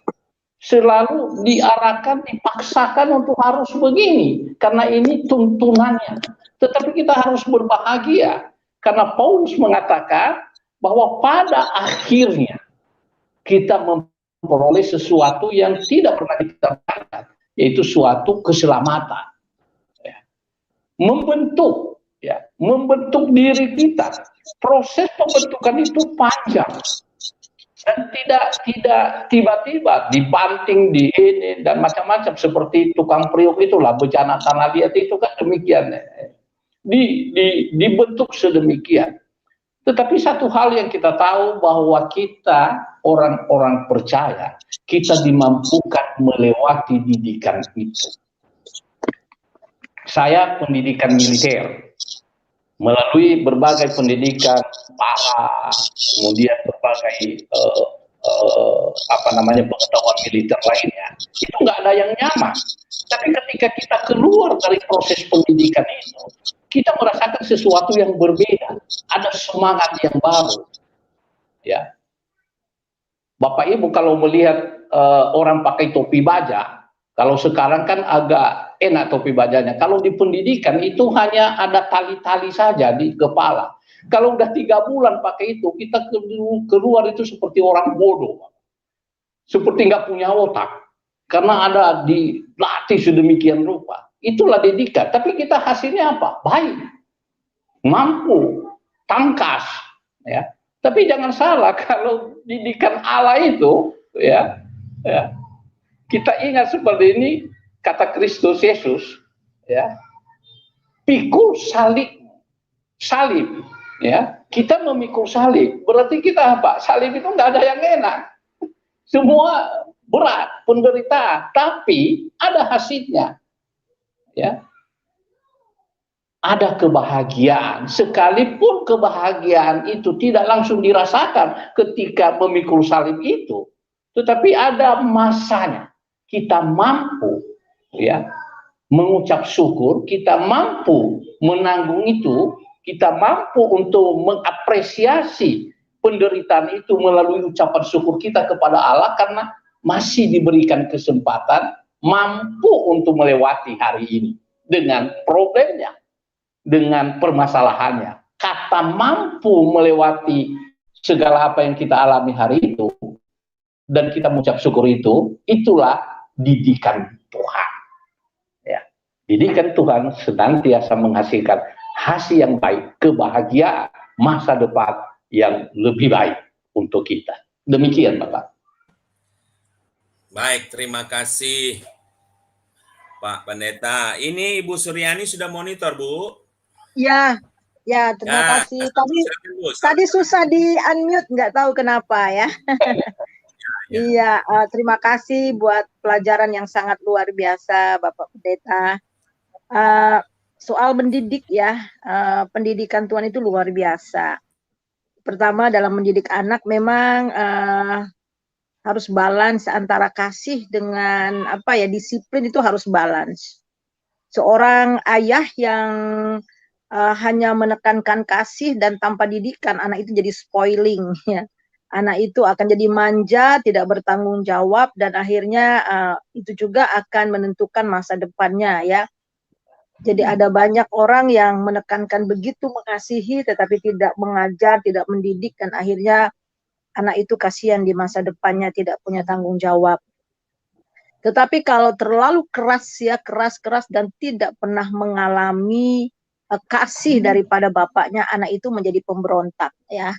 Selalu diarahkan, dipaksakan untuk harus begini, karena ini tuntunannya. Tetapi kita harus berbahagia, karena Paulus mengatakan bahwa pada akhirnya kita memperoleh sesuatu yang tidak pernah kita bayangkan, yaitu suatu keselamatan. Ya. Membentuk diri kita. Proses pembentukan itu panjang. Dan tidak tiba-tiba dibanting, di ini dan macam-macam seperti tukang priuk itulah, bencana tanah liat itu kan demikian, dibentuk sedemikian. Tetapi satu hal yang kita tahu, bahwa kita orang-orang percaya, kita dimampukan melewati didikan itu. Saya pendidikan militer, melalui berbagai pendidikan para, kemudian berbagai pengetahuan militer lainnya, itu nggak ada yang nyaman. Tapi ketika kita keluar dari proses pendidikan itu, kita merasakan sesuatu yang berbeda, ada semangat yang baru. Ya, Bapak Ibu kalau melihat orang pakai topi baja, kalau sekarang kan agak enak topi bajanya. Kalau di pendidikan itu hanya ada tali-tali saja di kepala. Kalau udah 3 bulan pakai itu, kita keluar itu seperti orang bodoh, seperti nggak punya otak, karena ada dilatih sedemikian rupa. Itulah didikan. Tapi kita hasilnya apa? Baik, mampu, tangkas, ya. Tapi jangan salah, kalau didikan Allah itu, ya, kita ingat seperti ini kata Kristus Yesus, ya, pikul salib, ya. Kita memikul salib, berarti kita apa? Salib itu nggak ada yang enak, semua berat, penderitaan, tapi ada hasilnya, ya. Ada kebahagiaan, sekalipun kebahagiaan itu tidak langsung dirasakan ketika memikul salib itu, tetapi ada masanya. Kita mampu, ya, mengucap syukur, kita mampu menanggung itu, kita mampu untuk mengapresiasi penderitaan itu melalui ucapan syukur kita kepada Allah karena masih diberikan kesempatan mampu untuk melewati hari ini dengan problemnya, dengan permasalahannya. Kata mampu melewati segala apa yang kita alami hari itu dan kita mengucap syukur itu, itulah didikan Tuhan. Ya, didikan Tuhan senantiasa menghasilkan hasil yang baik, kebahagiaan, masa depan yang lebih baik untuk kita. Demikian, Bapak. Baik, terima kasih Pak Pendeta. Ini Ibu Suryani sudah monitor, Bu? Ya, terima kasih. Tadi susah di unmute, nggak tahu kenapa ya. Iya, terima kasih buat pelajaran yang sangat luar biasa, Bapak Pendeta. Soal mendidik ya, pendidikan Tuhan itu luar biasa. Pertama dalam mendidik anak memang harus balance antara kasih dengan disiplin itu harus balance. Seorang ayah yang hanya menekankan kasih dan tanpa didikan, anak itu jadi spoiling ya. Anak itu akan jadi manja, tidak bertanggung jawab, dan akhirnya itu juga akan menentukan masa depannya ya. Jadi ada banyak orang yang menekankan begitu mengasihi tetapi tidak mengajar, tidak mendidik, dan akhirnya anak itu kasihan di masa depannya, tidak punya tanggung jawab. Tetapi kalau terlalu keras ya, keras dan tidak pernah mengalami kasih daripada bapaknya, anak itu menjadi pemberontak ya.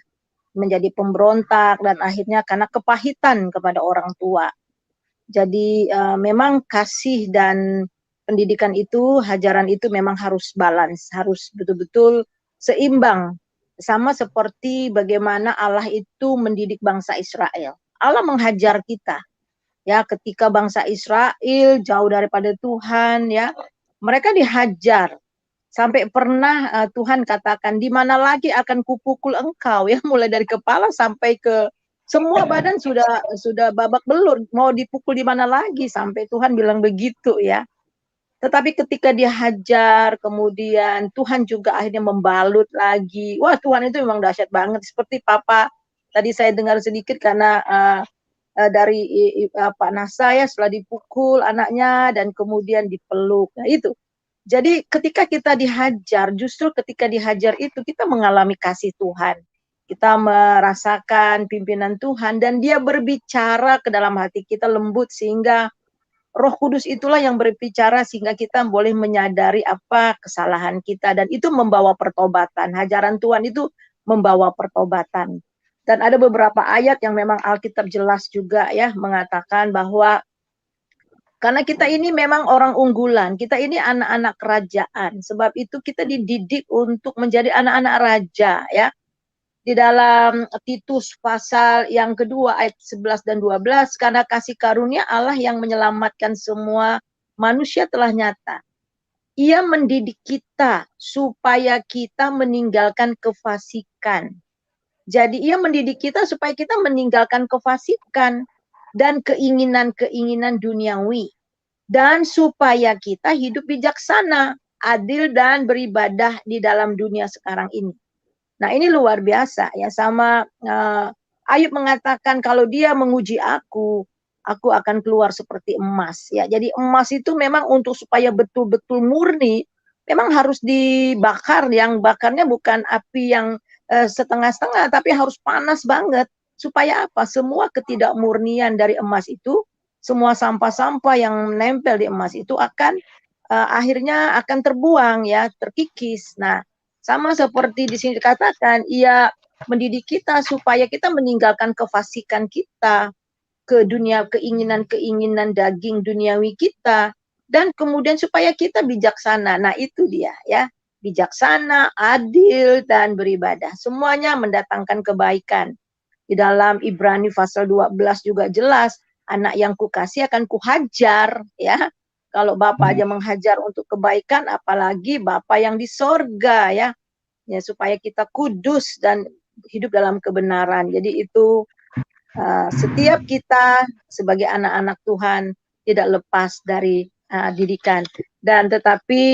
Menjadi pemberontak dan akhirnya karena kepahitan kepada orang tua. Jadi memang kasih dan pendidikan itu, hajaran itu memang harus balance, harus betul-betul seimbang. Sama seperti bagaimana Allah itu mendidik bangsa Israel. Allah menghajar kita. Ya, ketika bangsa Israel jauh daripada Tuhan ya, mereka dihajar. Sampai pernah Tuhan katakan, di mana lagi akan kupukul engkau ya, mulai dari kepala sampai ke semua badan sudah babak belur, mau dipukul di mana lagi, sampai Tuhan bilang begitu ya. Tetapi ketika dihajar, kemudian Tuhan juga akhirnya membalut lagi. Wah, Tuhan itu memang dahsyat banget. Seperti Papa tadi saya dengar sedikit karena dari Pak Nasa ya, setelah dipukul anaknya dan kemudian dipeluk. Nah itu. Jadi ketika kita dihajar, justru ketika dihajar itu kita mengalami kasih Tuhan. Kita merasakan pimpinan Tuhan dan Dia berbicara ke dalam hati kita lembut sehingga Roh Kudus itulah yang berbicara sehingga kita boleh menyadari apa kesalahan kita dan itu membawa pertobatan. Hajaran Tuhan itu membawa pertobatan. Dan ada beberapa ayat yang memang Alkitab jelas juga ya mengatakan bahwa karena kita ini memang orang unggulan, kita ini anak-anak kerajaan. Sebab itu kita dididik untuk menjadi anak-anak raja ya. Di dalam Titus pasal yang kedua ayat 11 dan 12, karena kasih karunia Allah yang menyelamatkan semua manusia telah nyata. Ia mendidik kita supaya kita meninggalkan kefasikan. Jadi ia mendidik kita supaya kita meninggalkan kefasikan dan keinginan-keinginan duniawi. Dan supaya kita hidup bijaksana, adil dan beribadah di dalam dunia sekarang ini. Nah ini luar biasa ya, sama Ayub mengatakan kalau dia menguji aku akan keluar seperti emas ya. Jadi emas itu memang untuk supaya betul-betul murni, memang harus dibakar, yang bakarnya bukan api yang setengah-setengah, tapi harus panas banget. Supaya apa? Semua ketidakmurnian dari emas itu, semua sampah-sampah yang menempel di emas itu akan akhirnya akan terbuang ya, terkikis. Nah, sama seperti di sini dikatakan, ia mendidik kita supaya kita meninggalkan kefasikan kita ke dunia, keinginan-keinginan daging duniawi kita, dan kemudian supaya kita bijaksana. Nah itu dia ya. bijaksana, adil, dan beribadah. Semuanya mendatangkan kebaikan. Di dalam Ibrani pasal 12 juga jelas, anak yang kukasih akan kuhajar, ya. Kalau Bapa aja menghajar untuk kebaikan, apalagi Bapa yang di sorga, ya. Ya, supaya kita kudus dan hidup dalam kebenaran. Jadi itu setiap kita sebagai anak-anak Tuhan tidak lepas dari didikan. Dan tetapi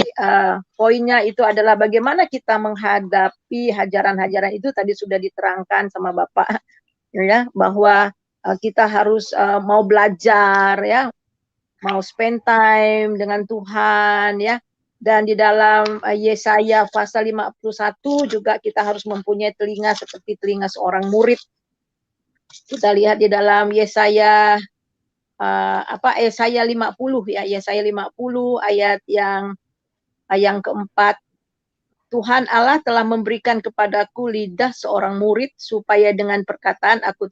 poinnya itu adalah bagaimana kita menghadapi hajaran-hajaran itu tadi sudah diterangkan sama Bapak, ya, bahwa kita harus mau belajar, ya, mau spend time dengan Tuhan, ya. Dan di dalam Yesaya pasal 51 juga kita harus mempunyai telinga seperti telinga seorang murid. Kita lihat di dalam Yesaya Yesaya 50, ya, Yesaya 50 ayat yang keempat. Tuhan Allah telah memberikan kepadaku lidah seorang murid supaya dengan perkataan aku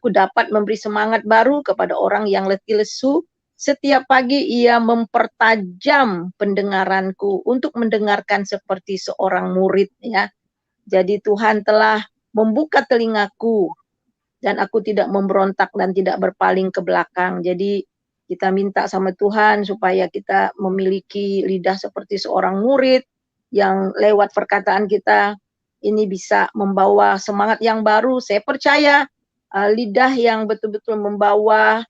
dapat memberi semangat baru kepada orang yang letih lesu. Setiap pagi ia mempertajam pendengaranku untuk mendengarkan seperti seorang murid, ya. Jadi Tuhan telah membuka telingaku dan aku tidak memberontak dan tidak berpaling ke belakang. Jadi kita minta sama Tuhan supaya kita memiliki lidah seperti seorang murid yang lewat perkataan kita ini bisa membawa semangat yang baru. Saya percaya lidah yang betul-betul membawa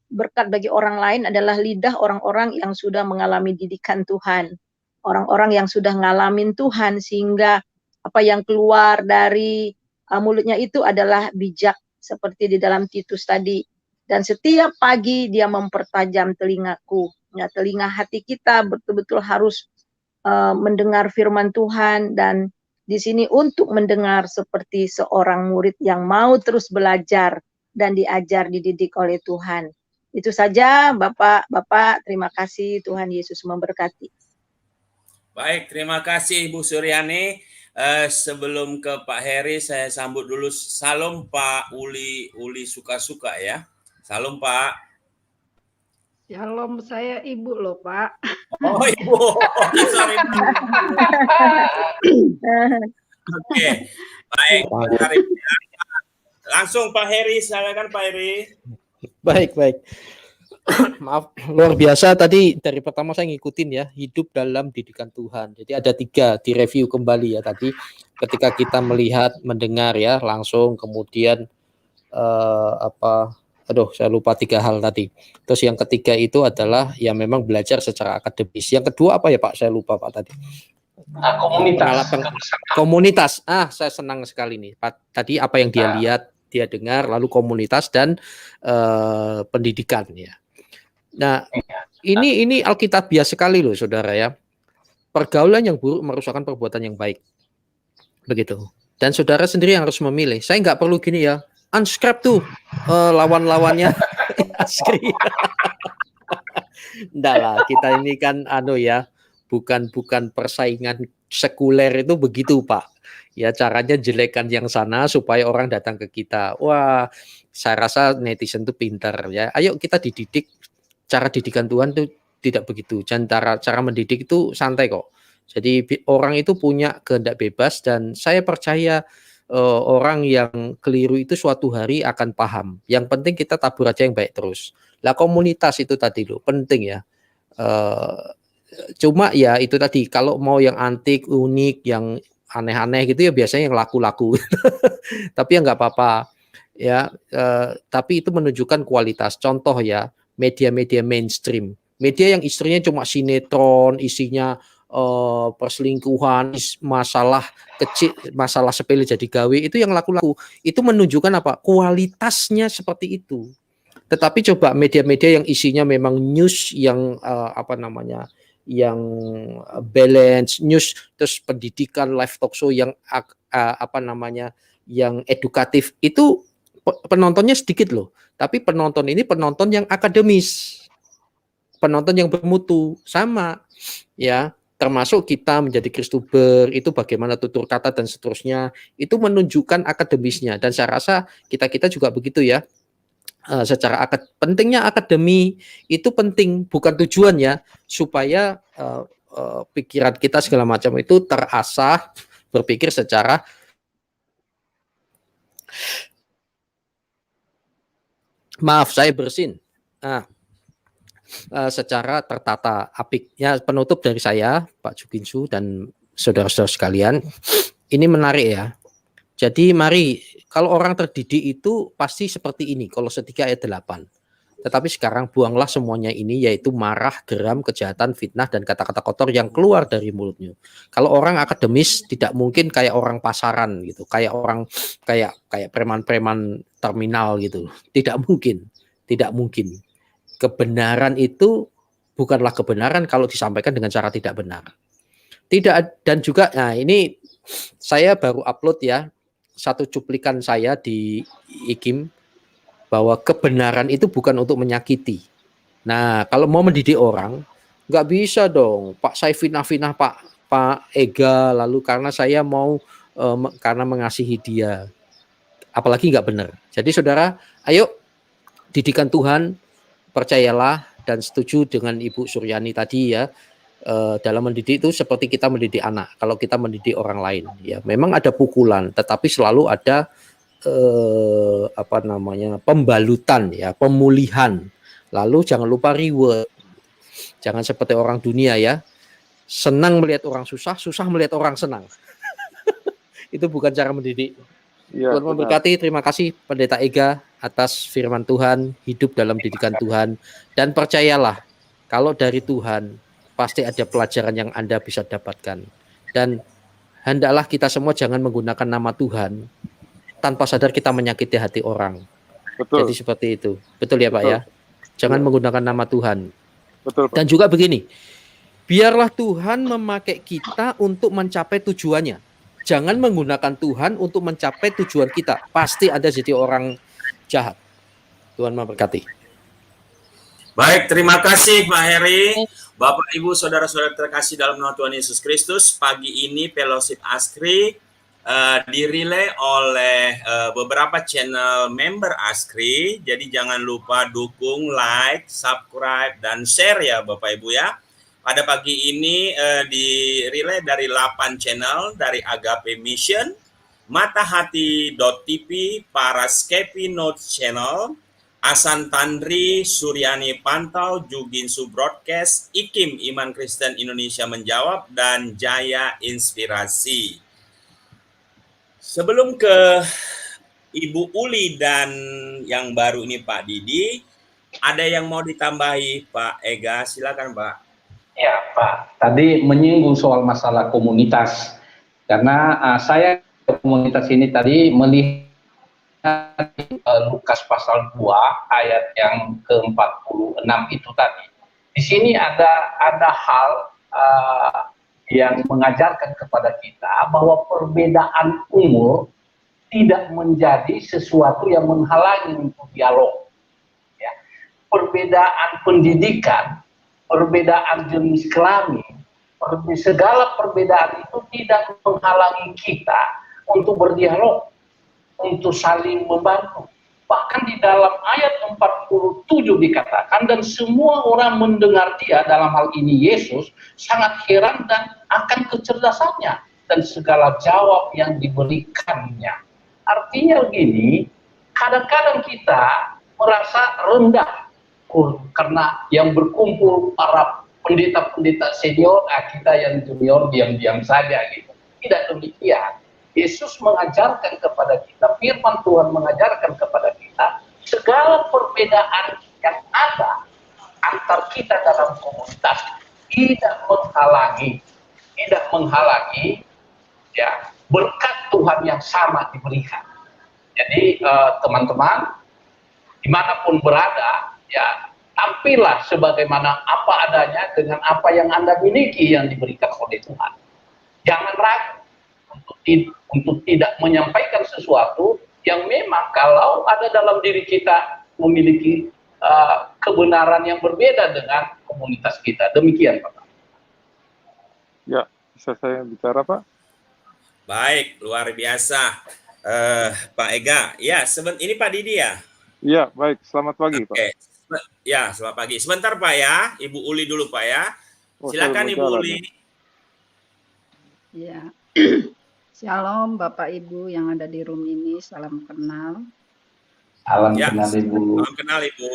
berkat bagi orang lain adalah lidah orang-orang yang sudah mengalami didikan Tuhan. Orang-orang yang sudah ngalamin Tuhan sehingga apa yang keluar dari mulutnya itu adalah bijak seperti di dalam Titus tadi. Dan setiap pagi dia mempertajam telingaku. Ya, telinga hati kita betul-betul harus mendengar firman Tuhan dan di sini untuk mendengar seperti seorang murid yang mau terus belajar dan diajar dididik oleh Tuhan. Itu saja Bapak, terima kasih, Tuhan Yesus memberkati. Baik, terima kasih Ibu Suryani. Sebelum ke Pak Heri, saya sambut dulu. Salam Pak Uli Suka-Suka, ya. Salam Pak. Shalom, saya Ibu loh Pak. Oh Ibu, sorry Pak. Oke, baik. Langsung Pak Heri, silakan Pak Heri. Baik. Maaf, luar biasa tadi dari pertama saya ngikutin ya, hidup dalam didikan Tuhan. Jadi ada 3 direview kembali ya tadi ketika kita melihat, mendengar ya langsung, kemudian saya lupa 3 hal tadi. Terus yang ketiga itu adalah ya memang belajar secara akademis. Yang kedua apa ya Pak? Saya lupa Pak tadi. Komunitas. Saya senang sekali nih Pak. Tadi apa yang dia lihat, dia dengar, lalu komunitas dan pendidikan ya. Nah, ini alkitabiah sekali loh saudara ya. Pergaulan yang buruk merusakkan perbuatan yang baik. Begitu. Dan saudara sendiri yang harus memilih. Saya nggak perlu gini ya, unscript tuh lawan-lawannya. Enggak lah, kita ini kan bukan persaingan sekuler itu begitu Pak. Ya caranya jelekan yang sana supaya orang datang ke kita. Wah, saya rasa netizen itu pintar ya. Ayo kita dididik. Cara didikan Tuhan itu tidak begitu. Dan cara mendidik itu santai kok. Jadi orang itu punya kehendak bebas dan saya percaya orang yang keliru itu suatu hari akan paham. Yang penting kita tabur aja yang baik terus. Lah komunitas itu tadi loh penting ya. Cuma ya itu tadi kalau mau yang antik, unik, yang aneh-aneh gitu ya biasanya yang laku-laku. Tapi ya nggak apa-apa ya. Tapi itu menunjukkan kualitas. Contoh ya media-media mainstream, media yang istrinya cuma sinetron, isinya perselingkuhan, masalah kecil, masalah sepele jadi gawe, itu yang laku-laku. Itu menunjukkan apa? Kualitasnya seperti itu. Tetapi coba media-media yang isinya memang news yang yang balance, news terus pendidikan, live talk show yang yang edukatif, itu penontonnya sedikit loh. Tapi penonton ini penonton yang akademis, penonton yang bermutu, sama ya. Termasuk kita menjadi Kristuber itu bagaimana tutur kata dan seterusnya, itu menunjukkan akademisnya. Dan saya rasa kita juga begitu ya. secara pentingnya akademi itu penting, bukan tujuannya supaya pikiran kita segala macam itu terasah berpikir secara saya bersin. Secara tertata apik. Ya, penutup dari saya, Pak Jukinsu dan saudara-saudara sekalian, ini menarik ya. Jadi mari, kalau orang terdidik itu pasti seperti ini, Kolose 3 ayat 8. Tetapi sekarang buanglah semuanya ini, yaitu marah, geram, kejahatan, fitnah, dan kata-kata kotor yang keluar dari mulutnya. Kalau orang akademis tidak mungkin kayak orang pasaran gitu, kayak orang kayak preman-preman terminal gitu. Tidak mungkin. Kebenaran itu bukanlah kebenaran kalau disampaikan dengan cara tidak benar. Tidak, dan juga, nah ini saya baru upload ya, satu cuplikan saya di IKIM, bahwa kebenaran itu bukan untuk menyakiti. Nah, kalau mau mendidik orang, nggak bisa dong, Pak saya finah-finah Pak Ega, lalu karena saya mau karena mengasihi dia, apalagi nggak benar. Jadi saudara, ayo didikan Tuhan, percayalah dan setuju dengan Ibu Suryani tadi ya, dalam mendidik itu seperti kita mendidik anak. Kalau kita mendidik orang lain, ya memang ada pukulan, tetapi selalu ada pembalutan ya, pemulihan. Lalu jangan lupa reward. Jangan seperti orang dunia ya, senang melihat orang susah, susah melihat orang senang. Itu bukan cara mendidik. Ya, Tuhan memberkati. Terima kasih Pendeta Ega atas firman Tuhan, hidup dalam didikan Tuhan, dan percayalah kalau dari Tuhan pasti ada pelajaran yang Anda bisa dapatkan. Dan hendaklah kita semua jangan menggunakan nama Tuhan tanpa sadar kita menyakiti hati orang. Betul. Jadi seperti itu. Betul ya Pak ya? Jangan menggunakan nama Tuhan. Betul, Pak. Dan juga begini, biarlah Tuhan memakai kita untuk mencapai tujuannya. Jangan menggunakan Tuhan untuk mencapai tujuan kita. Pasti ada jadi orang jahat. Tuhan memberkati. Baik, terima kasih Pak Heri. Bapak, Ibu, Saudara-saudara terkasih dalam nama Tuhan Yesus Kristus, pagi ini Fellowship Askri dirilai oleh beberapa channel member Askri. Jadi jangan lupa dukung, like, subscribe, dan share ya Bapak Ibu ya. Pada pagi ini dirilai dari 8 channel, dari Agape Mission, Matahati.tv, Paraskepi Notes Channel, Asan Tandri, Suryani Pantau, Juginsu Broadcast, IKIM Iman Kristen Indonesia Menjawab, dan Jaya Inspirasi. Sebelum ke Ibu Uli dan yang baru ini Pak Didi, ada yang mau ditambahi Pak Ega? Silakan Pak. Ya Pak, tadi menyinggung soal masalah komunitas, karena saya komunitas ini tadi melihat Lukas pasal 2 ayat yang ke-46 itu tadi. Di sini ada hal yang mengajarkan kepada kita bahwa perbedaan umur tidak menjadi sesuatu yang menghalangi untuk dialog. Ya. Perbedaan pendidikan, perbedaan jenis kelamin, segala perbedaan itu tidak menghalangi kita untuk berdialog, untuk saling membantu. Bahkan di dalam ayat 47 dikatakan, dan semua orang mendengar dia, dalam hal ini Yesus, sangat heran dan akan kecerdasannya dan segala jawab yang diberikannya. Artinya begini, kadang-kadang kita merasa rendah karena yang berkumpul para pendeta-pendeta senior, kita yang junior diam-diam saja gitu. Tidak demikian. Yesus mengajarkan kepada kita, firman Tuhan mengajarkan kepada kita, segala perbedaan yang ada antar kita dalam komunitas tidak menghalangi ya berkat Tuhan yang sama diberikan. Jadi teman-teman dimanapun berada, ya tampillah sebagaimana apa adanya dengan apa yang Anda miliki yang diberikan oleh Tuhan. Jangan ragu untuk tidak menyampaikan sesuatu yang memang kalau ada dalam diri kita memiliki kebenaran yang berbeda dengan komunitas kita. Demikian Pak. Ya, bisa saya bicara Pak? Baik, luar biasa Pak Ega. Ya, ini Pak Didi ya? Iya, baik. Selamat pagi, Pak. Oke. Ya, selamat pagi. Sebentar Pak ya, Ibu Uli dulu Pak ya. Oh, saya Silakan mau Ibu jalan Uli. Ya. Shalom Bapak Ibu yang ada di room ini, salam kenal. Salam Ya, kenal Ibu. salam kenal Ibu.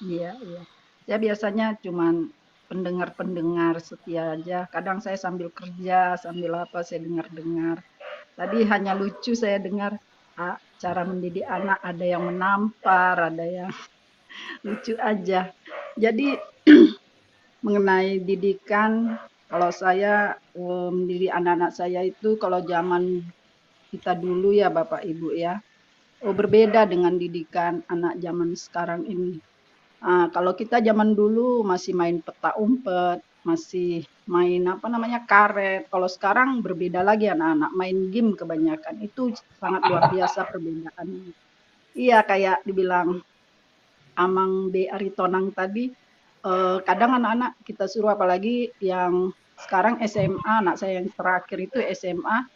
Iya, iya. Saya biasanya cuman pendengar-pendengar setia aja. Kadang saya sambil kerja, sambil apa saya dengar-dengar. Tadi hanya lucu saya dengar cara mendidik anak, ada yang menampar, ada yang lucu aja. Jadi mengenai didikan, kalau saya mendidik anak-anak saya itu kalau zaman kita dulu ya Bapak Ibu ya, berbeda dengan didikan anak zaman sekarang ini. Kalau kita zaman dulu masih main peta umpet, masih main apa namanya karet. Kalau sekarang berbeda lagi anak-anak main game kebanyakan. Itu sangat luar biasa perbedaannya. Iya kayak dibilang Amang B. Aritonang tadi, kadang anak-anak kita suruh apalagi yang sekarang SMA, anak saya yang terakhir itu SMA,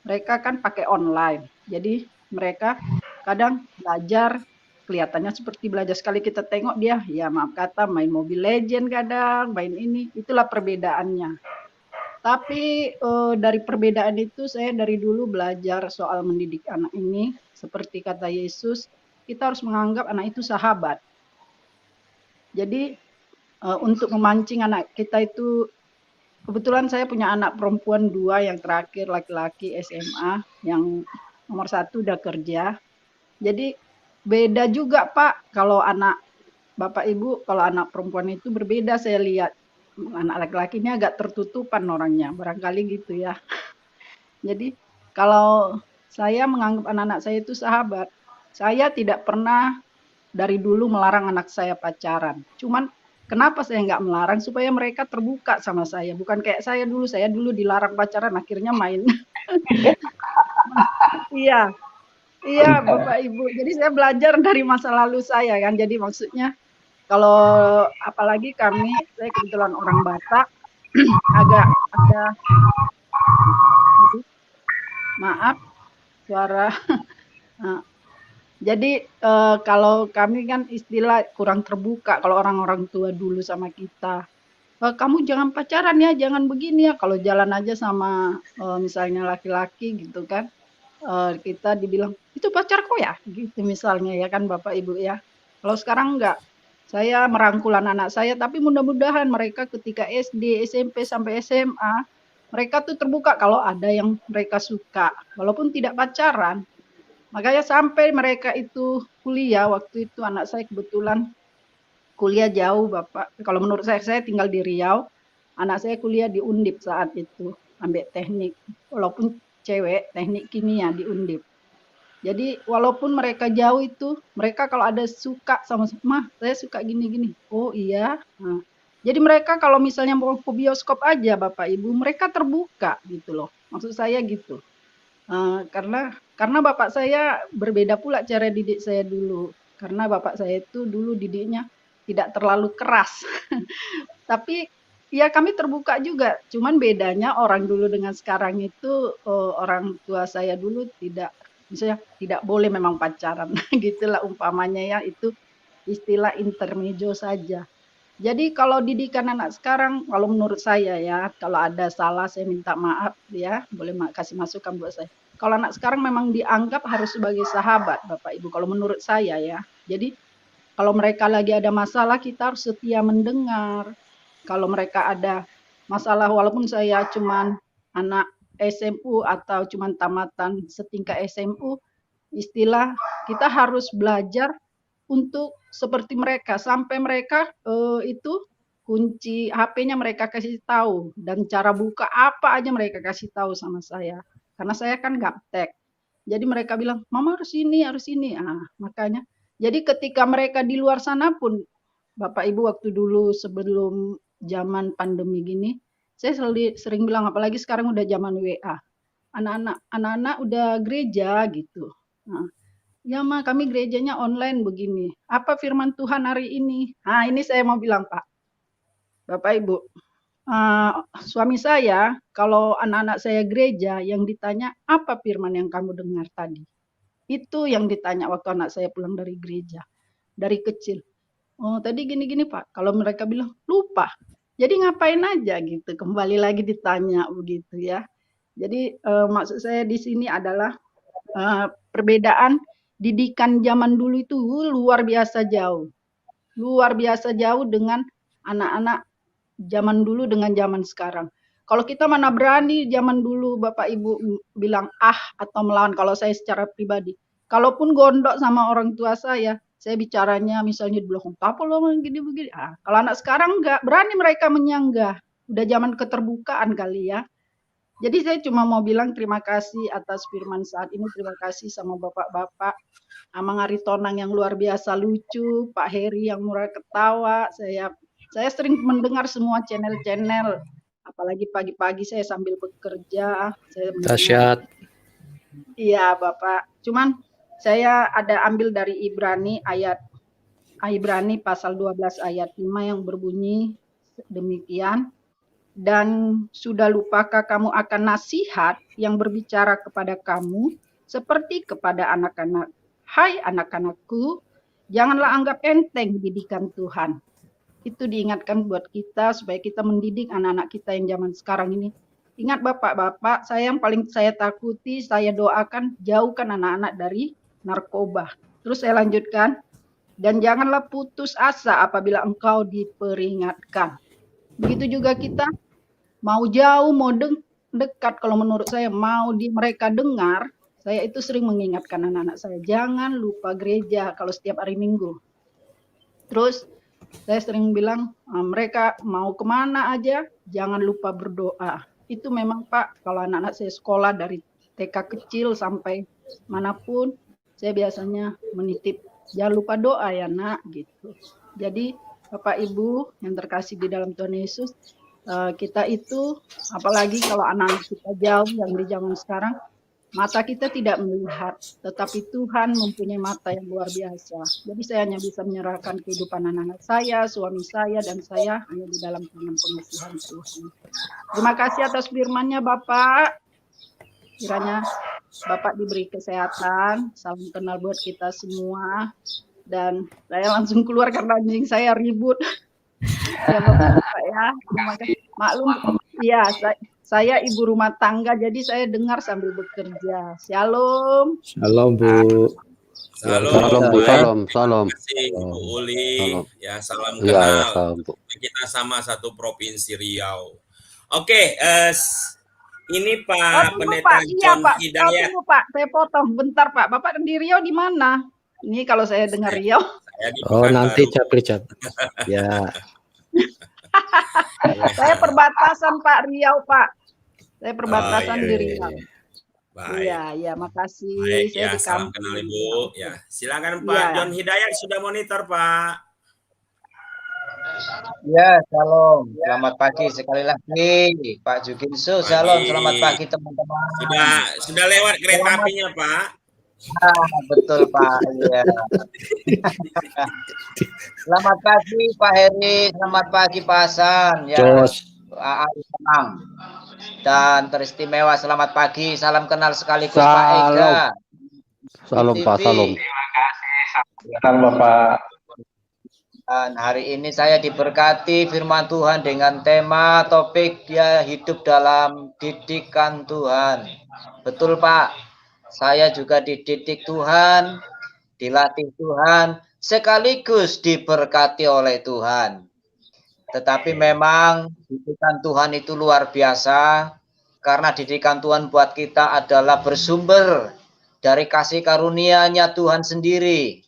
mereka kan pakai online. Jadi mereka kadang belajar kelihatannya seperti belajar, sekali kita tengok dia ya maaf kata main Mobile Legend kadang, main ini, itulah perbedaannya. Tapi dari perbedaan itu saya dari dulu belajar soal mendidik anak ini, seperti kata Yesus, kita harus menganggap anak itu sahabat. Jadi untuk memancing anak kita itu, kebetulan saya punya anak perempuan 2, yang terakhir laki-laki SMA, yang nomor 1 udah kerja. Jadi beda juga Pak, kalau anak Bapak Ibu, kalau anak perempuan itu berbeda saya lihat. Anak laki-laki ini agak tertutupan orangnya, barangkali gitu ya. Jadi kalau saya menganggap anak-anak saya itu sahabat, saya tidak pernah dari dulu melarang anak saya pacaran. Cuman kenapa saya nggak melarang? Supaya mereka terbuka sama saya. Bukan kayak saya dulu dilarang pacaran, akhirnya main. Iya, iya Bapak Ibu. Jadi saya belajar dari masa lalu saya kan. Jadi maksudnya kalau apalagi saya kebetulan orang Batak, agak ada, maaf suara. Jadi kalau kami kan istilah kurang terbuka kalau orang-orang tua dulu sama kita. Kamu jangan pacaran ya, jangan begini ya. Kalau jalan aja sama misalnya laki-laki gitu kan, kita dibilang itu pacarku ya, gitu misalnya ya kan Bapak Ibu ya. Kalau sekarang enggak, saya merangkul anak-anak saya, tapi mudah-mudahan mereka ketika SD, SMP sampai SMA, mereka tuh terbuka kalau ada yang mereka suka, walaupun tidak pacaran. Makanya sampai mereka itu kuliah, waktu itu anak saya kebetulan kuliah jauh Bapak. Kalau menurut saya tinggal di Riau, anak saya kuliah di Undip saat itu, ambil teknik. Walaupun cewek, teknik kimia di Undip. Jadi walaupun mereka jauh itu, mereka kalau ada suka sama, mah saya suka gini-gini. Oh iya. Nah, jadi mereka kalau misalnya mau ke bioskop aja Bapak Ibu, mereka terbuka gitu loh. Maksud saya gitu. Karena bapak saya berbeda pula cara didik saya dulu. Karena bapak saya itu dulu didiknya tidak terlalu keras. Tapi ya kami terbuka juga. Cuman bedanya orang dulu dengan sekarang itu, orang tua saya dulu misalnya tidak boleh memang pacaran. Gitulah umpamanya ya, itu istilah intermezzo saja. Jadi kalau didikan anak sekarang, kalau menurut saya ya, kalau ada salah saya minta maaf ya, boleh kasih masukan buat saya. Kalau anak sekarang memang dianggap harus sebagai sahabat Bapak Ibu, kalau menurut saya ya. Jadi kalau mereka lagi ada masalah, kita harus setia mendengar. Kalau mereka ada masalah, walaupun saya cuman anak SMU atau cuman tamatan setingkat SMU, istilah kita harus belajar untuk seperti mereka, sampai mereka itu kunci HP-nya mereka kasih tahu, dan cara buka apa aja mereka kasih tahu sama saya. Karena saya kan gaptek. Jadi mereka bilang, "Mama harus ini, harus ini." Makanya jadi ketika mereka di luar sana pun, Bapak Ibu waktu dulu sebelum zaman pandemi gini, saya sering bilang, apalagi sekarang udah zaman WA. Anak-anak udah gereja gitu. Ya Ma, kami gerejanya online begini. Apa firman Tuhan hari ini? Ini saya mau bilang Pak. Bapak Ibu, suami saya, kalau anak-anak saya gereja, yang ditanya, apa firman yang kamu dengar tadi? Itu yang ditanya waktu anak saya pulang dari gereja, dari kecil. Oh, tadi gini-gini Pak. Kalau mereka bilang lupa, jadi ngapain aja gitu. Kembali lagi ditanya begitu ya. Jadi maksud saya di sini adalah perbedaan didikan zaman dulu itu luar biasa jauh dengan anak-anak zaman dulu dengan zaman sekarang. Kalau kita mana berani zaman dulu Bapak Ibu bilang atau melawan, kalau saya secara pribadi. Kalaupun gondok sama orang tua saya bicaranya misalnya di belakang, apa lo gini-begini. Kalau anak sekarang enggak berani mereka menyanggah. Udah zaman keterbukaan kali ya. Jadi saya cuma mau bilang terima kasih atas firman saat ini. Terima kasih sama bapak-bapak. Amang Aritonang yang luar biasa lucu, Pak Heri yang murah ketawa. Saya sering mendengar semua channel-channel. Apalagi pagi-pagi saya sambil bekerja. Dahsyat. Iya Bapak. Cuman saya ada ambil dari Ibrani pasal 12 ayat 5 yang berbunyi demikian. Dan sudah lupakah kamu akan nasihat yang berbicara kepada kamu seperti kepada anak-anak. Hai anak-anakku, janganlah anggap enteng didikan Tuhan. Itu diingatkan buat kita supaya kita mendidik anak-anak kita yang zaman sekarang ini. Ingat bapak-bapak, yang paling saya takuti, saya doakan jauhkan anak-anak dari narkoba. Terus saya lanjutkan, dan janganlah putus asa apabila engkau diperingatkan. Begitu juga kita mau jauh, mau dekat, kalau menurut saya mau mereka dengar, saya itu sering mengingatkan anak-anak saya, jangan lupa gereja kalau setiap hari Minggu. Terus saya sering bilang, mereka mau kemana aja, jangan lupa berdoa. Itu memang Pak, kalau anak-anak saya sekolah dari TK kecil sampai manapun, saya biasanya menitip, jangan lupa doa ya nak, gitu. Jadi Bapak Ibu yang terkasih di dalam Tuhan Yesus, kita itu, apalagi kalau anak-anak kita jauh yang di zaman sekarang, mata kita tidak melihat, tetapi Tuhan mempunyai mata yang luar biasa. Jadi saya hanya bisa menyerahkan kehidupan anak-anak saya, suami saya, dan saya hanya di dalam tangan pengasihan Tuhan. Terima kasih atas firman-Nya Bapak. Kiranya Bapak diberi kesehatan, salam kenal buat kita semua. Dan saya langsung keluar karena anjing saya ribut. Ya Bapak ya, terima kasih. Maklum, ya saya ibu rumah tangga, jadi saya dengar sambil bekerja. Shalom. Shalom Bu. Salam Bu. Salam. Terima kasih Bu Uli. Salam. Ya salam Iya, kenal. salam Bu. Kita sama satu provinsi Riau. Oke, ini Pak Tunggu Pendeta Pak, iya John Pak. Hidayat. Tunggu Pak, saya potong bentar Pak. Bapak di Riau di mana? Ini kalau saya dengar Riau. Saya di Oh nanti Pekanbaru. ya. Saya perbatasan Pak Riau Pak. Saya perbatasan iya, di Riau. Baik. Iya, makasih. Baik, Saya ya di salam kampung. kenal Ibu. Ya, silakan Pak Iya. John Hidayat sudah monitor Pak. Ya, shalom. Selamat pagi sekali lagi, Pak Jukinso. Shalom, Pagi. selamat pagi teman-teman. Sudah lewat kereta apinya Pak. Betul Pak. Iya. Selamat pagi Pak Heri, selamat pagi Pak Hasan. Ya, Jos. Senang. Dan teristimewa selamat pagi, salam kenal sekaligus Pak Salam. Ega. Salam Pak, TV. salam. Silakan Bapak. Dan hari ini saya diberkati firman Tuhan dengan tema topik dia hidup dalam didikan Tuhan. Betul Pak, saya juga dididik Tuhan, dilatih Tuhan, sekaligus diberkati oleh Tuhan. Tetapi memang didikan Tuhan itu luar biasa, karena didikan Tuhan buat kita adalah bersumber dari kasih karunia-Nya Tuhan sendiri.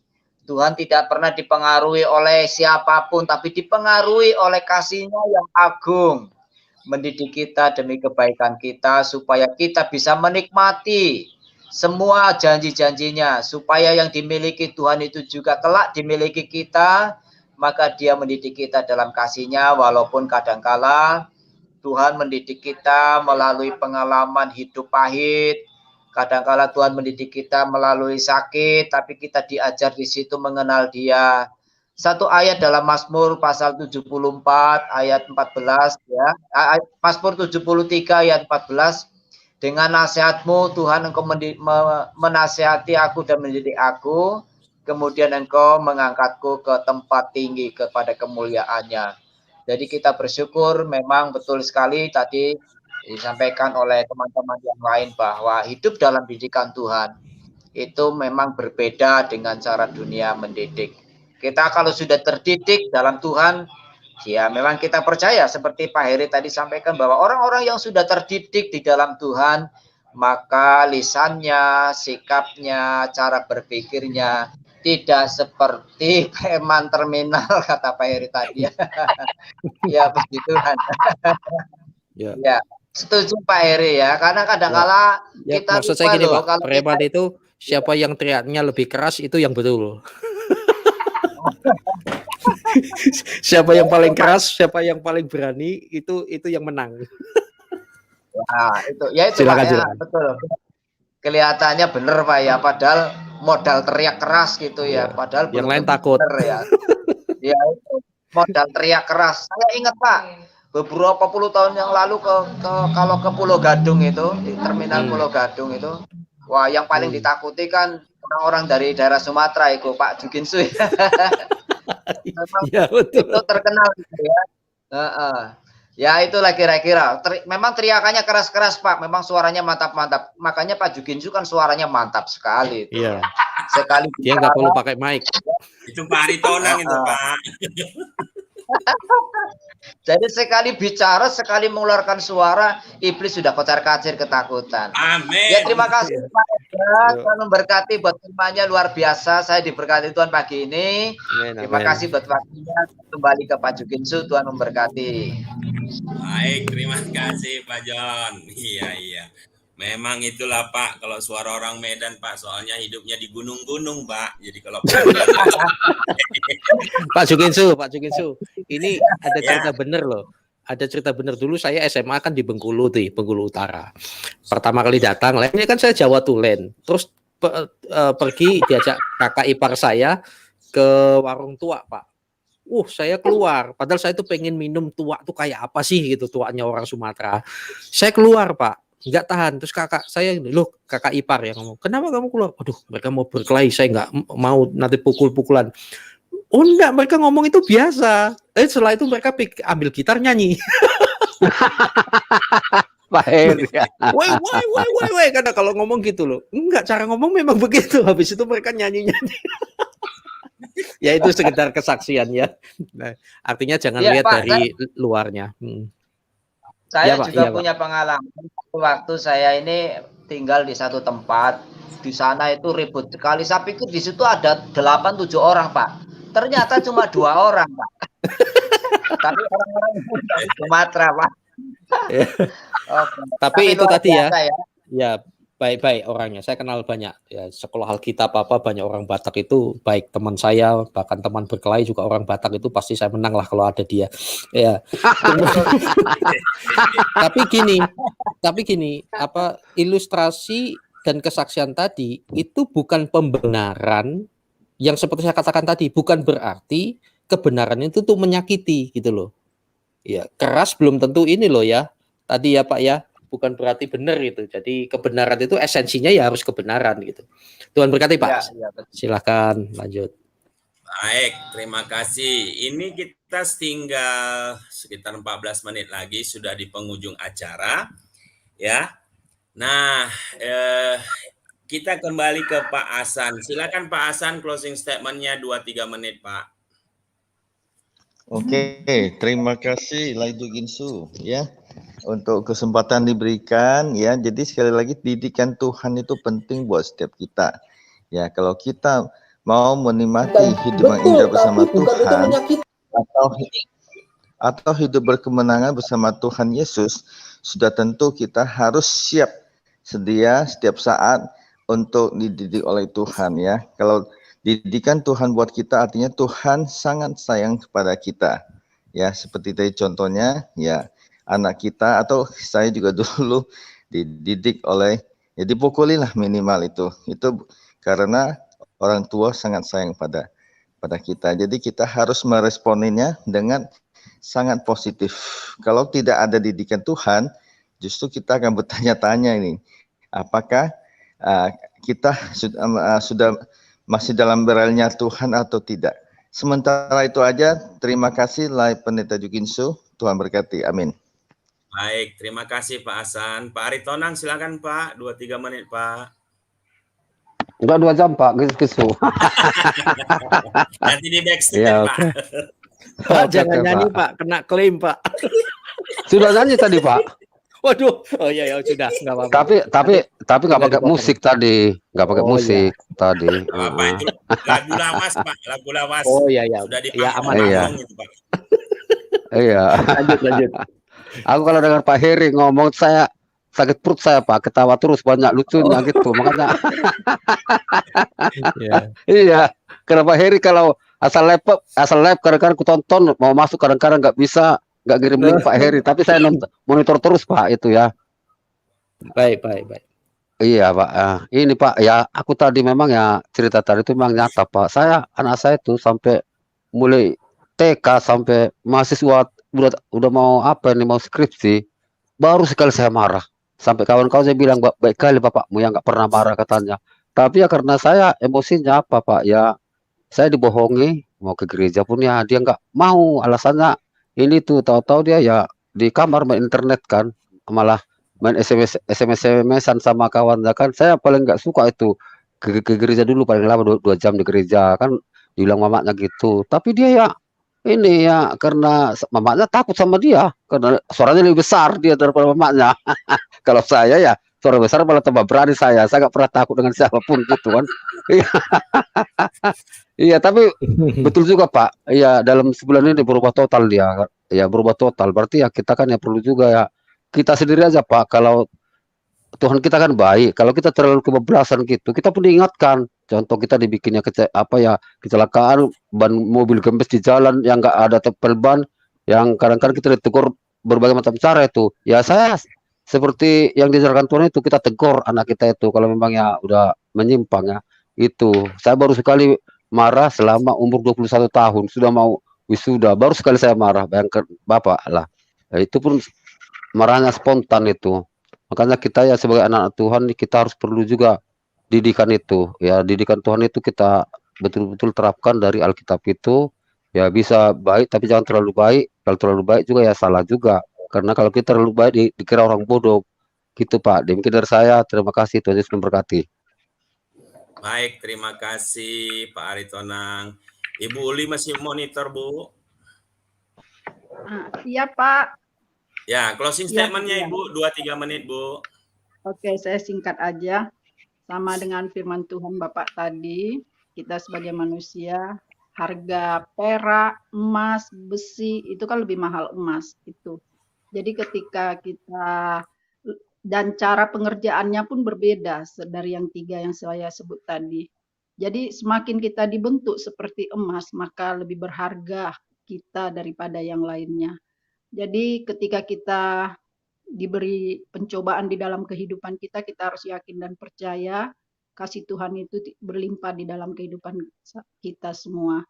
Tuhan tidak pernah dipengaruhi oleh siapapun, tapi dipengaruhi oleh kasih-Nya yang agung. Mendidik kita demi kebaikan kita, supaya kita bisa menikmati semua janji-janjinya, supaya yang dimiliki Tuhan itu juga kelak dimiliki kita. Maka Dia mendidik kita dalam kasih-Nya, walaupun kadangkala Tuhan mendidik kita melalui pengalaman hidup pahit. Kadangkala Tuhan mendidik kita melalui sakit, tapi kita diajar di situ mengenal Dia. Satu ayat dalam Mazmur pasal 74 ayat 14 ya. Mazmur 73 ayat 14. Dengan nasihat-Mu Tuhan, Engkau menasihati aku dan mendidik aku, kemudian Engkau mengangkatku ke tempat tinggi kepada kemuliaan-Nya. Jadi kita bersyukur, memang betul sekali tadi disampaikan oleh teman-teman yang lain bahwa hidup dalam didikan Tuhan itu memang berbeda dengan cara dunia mendidik. Kita kalau sudah terdidik dalam Tuhan, ya memang kita percaya seperti Pak Heri tadi sampaikan bahwa orang-orang yang sudah terdidik di dalam Tuhan, maka lisannya, sikapnya, cara berpikirnya tidak seperti preman terminal, kata Pak Heri tadi. Ya puji Tuhan. Ya, setuju Pak Heri ya, karena kadang-kala kita maksud saya gini loh, Pak, preman itu siapa yang teriaknya lebih keras itu yang betul. Siapa yang paling keras, siapa yang paling berani, itu yang menang. Nah, itu silakan, Pak, silakan. Ya, betul. Kelihatannya benar Pak ya, padahal modal teriak keras gitu ya, padahal yang belum lain takut. Bener, ya. Ya itu modal teriak keras. Saya ingat Pak, beberapa puluh tahun yang lalu kalau ke Pulau Gadung itu, di terminal Pulau Gadung itu, wah yang paling ditakuti kan orang-orang dari daerah Sumatera itu Pak Juginsu. Memang betul. itu terkenal gitu ya. Ya itulah kira-kira. Memang teriakannya keras-keras Pak. Memang suaranya mantap-mantap. Makanya Pak Juginsu kan suaranya mantap sekali. Itu. Iya. Sekali dia nggak perlu pakai mic. Itu Pak Aritonang itu Pak. Jadi sekali bicara, sekali mengeluarkan suara, iblis sudah kocar-kacir ketakutan. Amin. Ya terima kasih Pak Ega, Tuhan memberkati buat firman-Nya luar biasa. Saya diberkati Tuhan pagi ini. Terima kasih buat waktunya. Kembali ke Pak Juginsu, Tuhan memberkati. Baik, terima kasih Pak John. Iya. Memang itulah Pak, kalau suara orang Medan Pak, soalnya hidupnya di gunung-gunung Pak. Jadi kalau Pak Juginsu, ini ada cerita bener loh. Ada cerita bener, dulu saya SMA kan di Bengkulu tuh, Bengkulu Utara. Pertama kali datang, ini kan saya Jawa Tulen. Terus pergi diajak kakak ipar saya ke warung tua Pak. Saya keluar, padahal saya tuh pengen minum tua tuh kayak apa sih gitu, tuanya orang Sumatera. Saya keluar Pak, nggak tahan. Terus kakak saya, loh kakak ipar yang ngomong, kenapa kamu keluar? Aduh, mereka mau berkelahi, saya nggak mau nanti pukul-pukulan. Oh enggak, mereka ngomong itu biasa. Setelah itu mereka ambil gitar nyanyi. Woi, karena kalau ngomong gitu loh, enggak, cara ngomong memang begitu. Habis itu mereka nyanyi-nyanyi. Ya itu sekedar kesaksian ya. Nah, artinya jangan lihat Pak, dari luarnya. Saya juga punya pengalaman. Waktu saya ini tinggal di satu tempat, di sana itu ribut sekali. Saya pikir di situ ada 8-7 orang Pak. Ternyata cuma 2 orang Pak. Tapi orang-orang dari Sumatera Pak. Tapi itu tadi ya. Ya baik-baik orangnya. Saya kenal banyak ya, sekolah Alkitab apa banyak orang Batak itu baik, teman saya, bahkan teman berkelahi juga orang Batak itu pasti saya menang lah kalau ada dia. Ya. Tapi gini, apa ilustrasi dan kesaksian tadi itu bukan pembenaran yang seperti saya katakan tadi, bukan berarti kebenaran itu tuh menyakiti gitu loh. Ya, keras belum tentu ini loh ya. Tadi ya Pak ya, bukan berarti benar gitu. Jadi kebenaran itu esensinya ya harus kebenaran gitu. Tuhan berkati Pak. Ya, silakan lanjut. Baik, terima kasih. Ini kita tinggal sekitar 14 menit lagi sudah di penghujung acara. Ya. Nah, kita kembali ke Pak Hasan. Silakan Pak Hasan, closing statement-nya 2-3 menit Pak. Oke, terima kasih Laidu Ginsu ya untuk kesempatan diberikan ya. Jadi sekali lagi didikan Tuhan itu penting buat setiap kita. Ya, kalau kita mau menikmati hidup yang indah bersama Tuhan atau hidup berkemenangan bersama Tuhan Yesus, sudah tentu kita harus siap sedia setiap saat untuk dididik oleh Tuhan ya. Kalau didikan Tuhan buat kita artinya Tuhan sangat sayang kepada kita. Ya, seperti tadi contohnya ya, anak kita atau saya juga dulu dididik oleh, ya dipukuli lah minimal itu karena orang tua sangat sayang pada kita. Jadi kita harus meresponinya dengan sangat positif. Kalau tidak ada didikan Tuhan, justru kita akan bertanya-tanya ini, apakah kita sudah masih dalam beralnya Tuhan atau tidak. Sementara itu aja, terima kasih Lai Pendeta Jukinsu, Tuhan berkati, amin. Baik, terima kasih Pak Hasan. Pak Aritonang silakan Pak, 2-3 menit Pak. Enggak 2 jam Pak, kesu. Nanti di backstage Iya, Pak. Pak, Oke, jangan oke, nyanyi Pak. Pak, kena klaim Pak. Sudah nyanyi tadi Pak. Waduh, oh iya ya sudah, nggak apa-apa. Tapi nggak pakai dipotong. musik tadi, nggak pakai Oh, musik tadi. Apa itu lagu lawas Pak, lagu lawas. Oh iya ya, Sudah ya aman. Iya. gitu Pak. Iya. Lanjut. Aku kalau dengar Pak Heri ngomong saya sakit perut saya Pak, ketawa terus banyak lucunya gitu, makanya. Iya. Karena Pak Heri kalau asal live kadang-kadang aku tonton mau masuk kadang-kadang nggak bisa, nggak kirim link Pak Heri, tapi saya monitor terus Pak itu ya. Baik. Iya Pak, ini Pak ya aku tadi memang ya cerita tadi itu memang nyata Pak. Anak saya itu sampai mulai TK sampai mahasiswa udah mau apa ini mau skripsi, baru sekali saya marah. Sampai kawan-kawan saya bilang baik kali bapakmu yang nggak pernah marah katanya. Tapi ya karena saya emosinya apa Pak ya, saya dibohongi mau ke gereja pun ya dia nggak mau, alasannya ini tuh tahu-tahu dia ya di kamar main internet kan, malah main SMS-an sama kawannya kan. Saya paling nggak suka itu ke gereja dulu paling lama 2 jam di gereja kan, dibilang mamanya gitu. Tapi dia ya ini ya karena mamanya takut sama dia karena suaranya lebih besar dia daripada mamanya. Kalau saya ya suara besar malah tambah berani saya nggak pernah takut dengan siapapun gitu kan. Iya tapi betul juga Pak, ya dalam sebulan ini berubah total dia, ya berubah total. Berarti ya kita kan ya perlu juga ya kita sendiri aja Pak. Kalau Tuhan kita kan baik, kalau kita terlalu kebablasan gitu, kita pun diingatkan. Contoh kita dibikinnya kecelakaan, ban mobil gempes di jalan yang nggak ada tempel ban, yang kadang-kadang kita ditegur berbagai macam cara itu. Ya saya seperti yang diajarkan Tuhan itu kita tegur anak kita itu kalau memang ya udah menyimpang ya. Itu saya baru sekali marah selama umur 21 tahun, sudah mau wisuda, baru sekali saya marah, bayangkan Bapak lah. Ya, itu pun marahnya spontan itu. Makanya kita ya sebagai anak Tuhan kita harus perlu juga didikan itu. Ya didikan Tuhan itu kita betul-betul terapkan dari Alkitab itu. Ya bisa baik tapi jangan terlalu baik. Kalau terlalu baik juga ya salah juga. Karena kalau kita terlalu baik dikira orang bodoh. Gitu Pak. Demikian dari saya. Terima kasih. Tuhan Yesus memberkati. Baik, terima kasih Pak Aritonang. Ibu Uli masih monitor, Bu? Iya, Pak. Ya, closing statement-nya Ibu, 2-3 menit, Bu. Oke, saya singkat aja. Sama dengan firman Tuhan Bapak tadi, kita sebagai manusia, harga perak, emas, besi, itu kan lebih mahal emas itu. Jadi ketika kita, dan cara pengerjaannya pun berbeda dari yang 3 yang saya sebut tadi. Jadi semakin kita dibentuk seperti emas, maka lebih berharga kita daripada yang lainnya. Jadi ketika kita diberi pencobaan di dalam kehidupan kita, kita harus yakin dan percaya kasih Tuhan itu berlimpah di dalam kehidupan kita semua.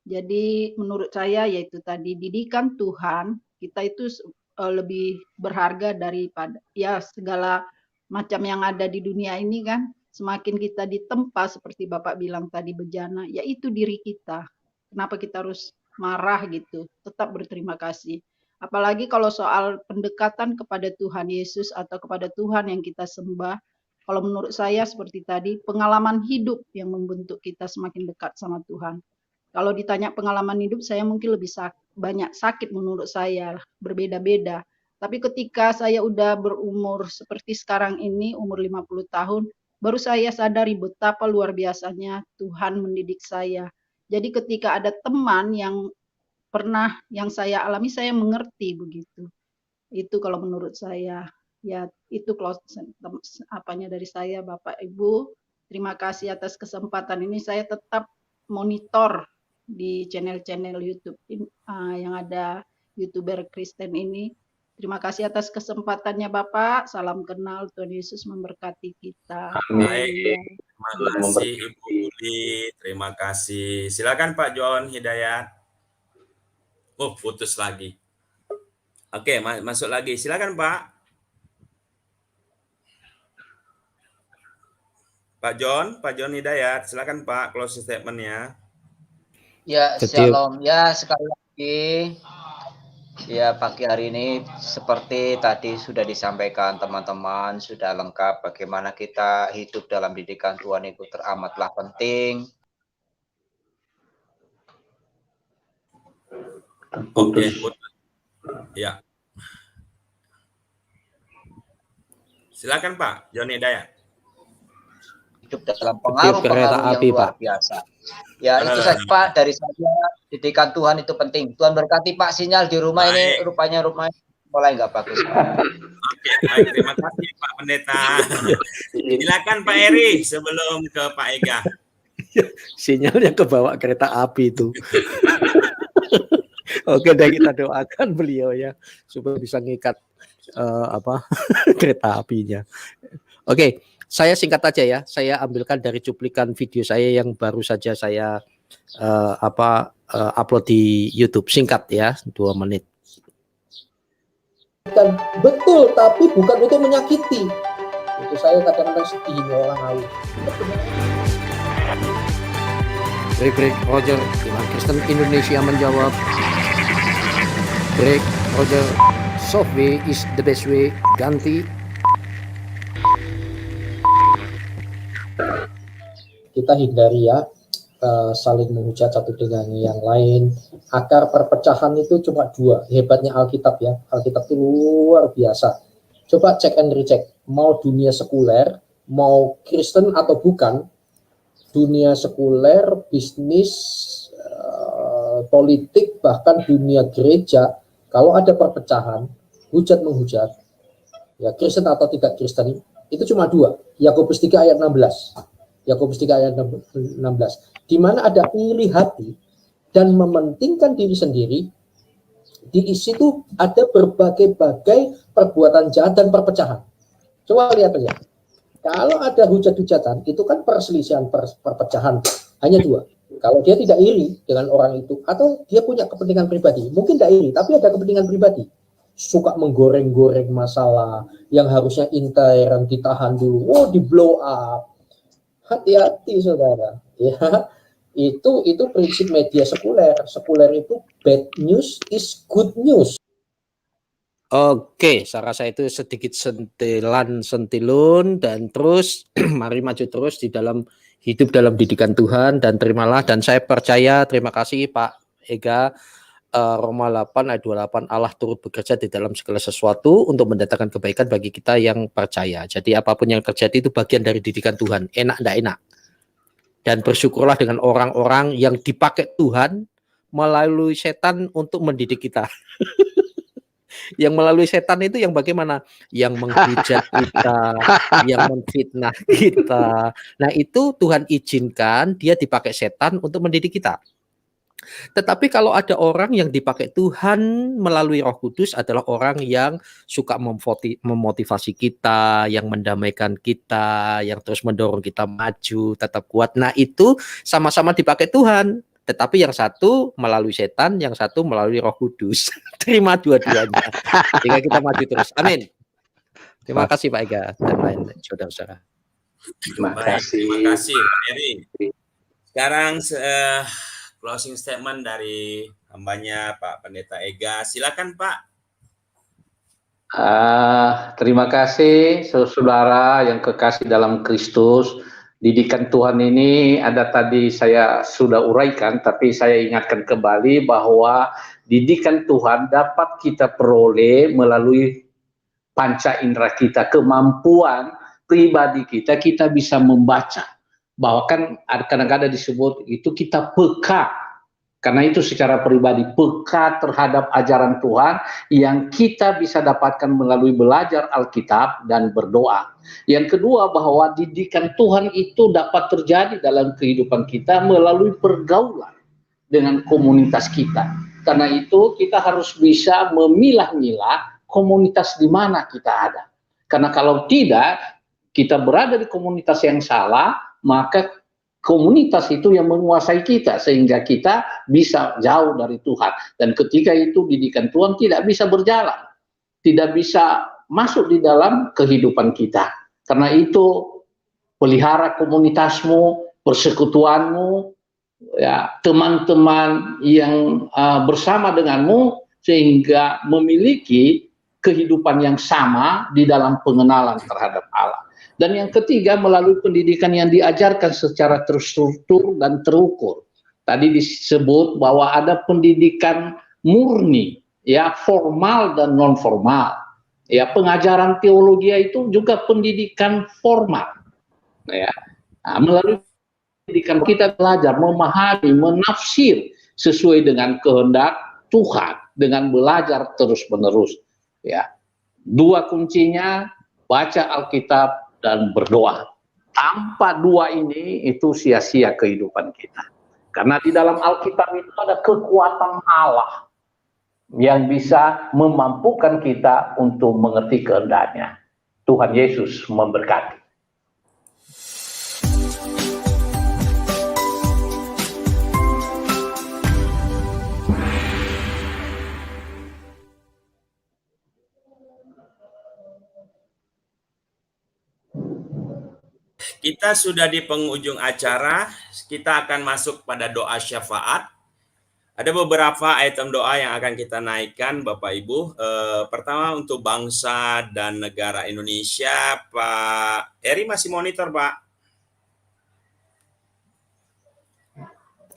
Jadi menurut saya yaitu tadi didikan Tuhan, kita itu lebih berharga daripada ya segala macam yang ada di dunia ini kan. Semakin kita ditempa seperti Bapak bilang tadi bejana, yaitu diri kita. Kenapa kita harus marah gitu? Tetap berterima kasih. Apalagi kalau soal pendekatan kepada Tuhan Yesus atau kepada Tuhan yang kita sembah, kalau menurut saya seperti tadi, pengalaman hidup yang membentuk kita semakin dekat sama Tuhan. Kalau ditanya pengalaman hidup, saya mungkin lebih banyak sakit menurut saya, berbeda-beda. Tapi ketika saya udah berumur seperti sekarang ini, umur 50 tahun, baru saya sadari betapa luar biasanya Tuhan mendidik saya. Jadi ketika ada teman yang pernah yang saya alami, saya mengerti begitu. Itu kalau menurut saya. Ya, itu apanya dari saya, Bapak Ibu. Terima kasih atas kesempatan ini. Saya tetap monitor di channel-channel YouTube yang ada YouTuber Kristen ini. Terima kasih atas kesempatannya Bapak. Salam kenal, Tuhan Yesus memberkati kita. Baik, terima kasih Ibu Uli. Terima kasih. Silakan Pak John Hidayat. Oh, putus lagi. Oke, masuk lagi. Silakan Pak. Pak John Hidayat, silakan Pak closing statement-nya. Ya, Kecil. shalom. Ya, sekali lagi, ya pagi hari ini seperti tadi sudah disampaikan teman-teman, sudah lengkap bagaimana kita hidup dalam didikan Tuhan itu teramatlah penting. Oke, ya. Silakan Pak John Hidayat. Hidup dalam pengaruh-pengaruh yang luar biasa. Ya, itu saja Pak dari saya. Didikan Tuhan itu penting. Tuhan berkati Pak, sinyal di rumah ini rupanya mulai nggak bagus. Oke, baik, terima kasih Pak Pendeta. Silakan Pak Eri sebelum ke Pak Ega. Sinyalnya kebawa kereta api itu. Oke, dan kita doakan beliau ya supaya bisa ngikat kereta apinya. Oke, saya singkat aja ya. Saya ambilkan dari cuplikan video saya yang baru saja saya upload di YouTube, singkat ya, 2 menit. Betul, tapi bukan untuk menyakiti. Itu saya kadang-kadang sedih ini orang awam. Break Roger, Iman Kristen Indonesia menjawab. Break Roger, soft way is the best way. Ganti. Kita hindari ya saling menghujat satu dengan yang lain. Akar perpecahan itu cuma 2. Hebatnya Alkitab ya. Alkitab itu luar biasa. Coba cek and recheck. Mau dunia sekuler, mau Kristen atau bukan, dunia sekuler, bisnis, politik, bahkan dunia gereja, kalau ada perpecahan, hujat menghujat, ya Kristen atau tidak Kristen, itu cuma 2. Yakobus 3 ayat 16. Yakobus 3 ayat 16, di mana ada iri hati dan mementingkan diri sendiri. Di situ ada berbagai-bagai perbuatan jahat dan perpecahan. Coba lihat aja. Kalau ada hujat-hujatan, itu kan perselisihan, perpecahan. Hanya 2. Kalau dia tidak iri dengan orang itu, atau dia punya kepentingan pribadi, mungkin tidak iri, tapi ada kepentingan pribadi. Suka menggoreng-goreng masalah yang harusnya intern ditahan dulu, di blow up. Hati-hati saudara, ya. Itu prinsip media sekuler. Sekuler itu bad news is good news. Oke, saya rasa itu sedikit sentilun dan terus mari maju terus di dalam hidup dalam didikan Tuhan dan terimalah, dan saya percaya, terima kasih Pak Ega, Roma 8 ayat 28, Allah turut bekerja di dalam segala sesuatu untuk mendatangkan kebaikan bagi kita yang percaya. Jadi apapun yang terjadi itu bagian dari didikan Tuhan, enak enggak enak. Dan bersyukurlah dengan orang-orang yang dipakai Tuhan melalui setan untuk mendidik kita. Yang melalui setan itu yang bagaimana? Yang menghujat kita, yang menfitnah kita. Nah itu Tuhan izinkan dia dipakai setan untuk mendidik kita. Tetapi kalau ada orang yang dipakai Tuhan melalui Roh Kudus adalah orang yang suka memotivasi kita, yang mendamaikan kita, yang terus mendorong kita maju, tetap kuat. Nah itu sama-sama dipakai Tuhan. Tetapi yang satu melalui setan, yang satu melalui Roh Kudus. Terima dua-duanya. Sehingga kita maju terus. Amin. Terima kasih Pak Ega dan lain saudara-saudara. Terima kasih Pak Eri. Sekarang closing statement dari hambanya Pak Pendeta Ega. Silakan Pak. Terima kasih saudara yang kekasih dalam Kristus. Didikan Tuhan ini ada tadi saya sudah uraikan, tapi saya ingatkan kembali bahwa didikan Tuhan dapat kita peroleh melalui panca indera kita, kemampuan pribadi kita bisa membaca. Bahwa kan kadang-kadang disebut itu kita peka, karena itu secara pribadi peka terhadap ajaran Tuhan yang kita bisa dapatkan melalui belajar Alkitab dan berdoa. Yang kedua, bahwa didikan Tuhan itu dapat terjadi dalam kehidupan kita melalui pergaulan dengan komunitas kita. Karena itu kita harus bisa memilah-milah komunitas di mana kita ada. Karena kalau tidak, kita berada di komunitas yang salah, maka komunitas itu yang menguasai kita sehingga kita bisa jauh dari Tuhan. Dan ketika itu didikan Tuhan tidak bisa berjalan, tidak bisa masuk di dalam kehidupan kita. Karena itu pelihara komunitasmu, persekutuanmu, ya, teman-teman yang bersama denganmu, sehingga memiliki kehidupan yang sama di dalam pengenalan terhadap Allah. Dan yang ketiga, melalui pendidikan yang diajarkan secara terstruktur dan terukur. Tadi disebut bahwa ada pendidikan murni, ya, formal dan non formal. Ya, pengajaran teologi itu juga pendidikan formal. Ya, nah, melalui pendidikan kita belajar memahami, menafsir sesuai dengan kehendak Tuhan dengan belajar terus-menerus. Ya, dua kuncinya baca Alkitab dan berdoa. Tanpa dua ini itu sia-sia kehidupan kita. Karena di dalam Alkitab itu ada kekuatan Allah yang bisa memampukan kita untuk mengerti kehendaknya. Tuhan Yesus memberkati. Kita sudah di penghujung acara, kita akan masuk pada doa syafaat. Ada beberapa item doa yang akan kita naikkan, Bapak Ibu. Pertama untuk bangsa dan negara Indonesia. Pak Heri masih monitor, Pak?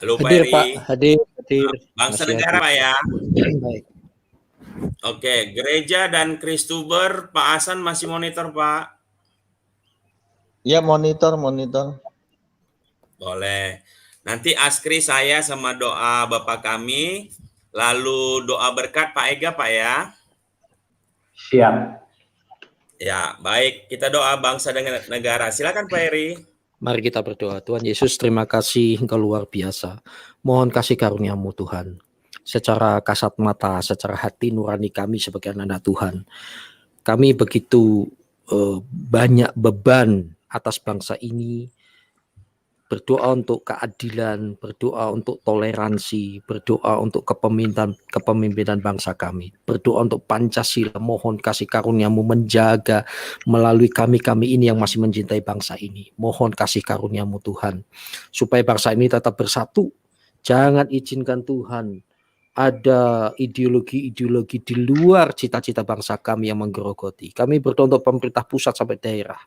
Halo Pak Hadir, Heri. Pak. Hadir. Bangsa Masih negara, hadir. Pak ya. Baik. Oke, gereja dan Kristuber, Pak Hasan masih monitor, Pak? Ya, monitor. Boleh. Nanti askri saya sama doa Bapak kami, lalu doa berkat Pak Ega, Pak ya. Siap. Ya, baik. Kita doa bangsa dan negara. Silakan Pak Heri. Mari kita berdoa. Tuhan Yesus, terima kasih Engkau luar biasa. Mohon kasih karunia-Mu Tuhan. Secara kasat mata, secara hati nurani kami sebagai anak Tuhan, kami begitu banyak beban atas bangsa ini, berdoa untuk keadilan, berdoa untuk toleransi, berdoa untuk kepemimpinan bangsa kami, berdoa untuk Pancasila. Mohon kasih karunia-Mu menjaga melalui kami ini yang masih mencintai bangsa ini. Mohon kasih karunia-Mu Tuhan, supaya bangsa ini tetap bersatu. Jangan izinkan Tuhan ada ideologi-ideologi di luar cita-cita bangsa kami yang menggerogoti. Kami berdoa untuk pemerintah pusat sampai daerah.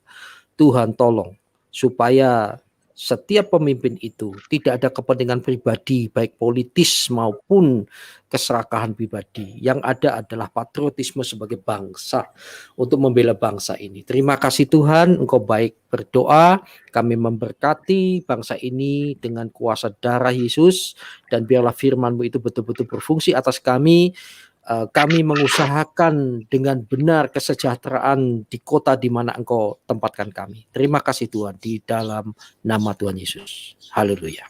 Tuhan tolong supaya setiap pemimpin itu tidak ada kepentingan pribadi, baik politis maupun keserakahan pribadi. Yang ada adalah patriotisme sebagai bangsa untuk membela bangsa ini. Terima kasih Tuhan, Engkau baik. Berdoa, kami memberkati bangsa ini dengan kuasa darah Yesus, dan biarlah firman-Mu itu betul-betul berfungsi atas kami. Kami mengusahakan dengan benar kesejahteraan di kota di mana Engkau tempatkan kami. Terima kasih Tuhan, di dalam nama Tuhan Yesus. Haleluya.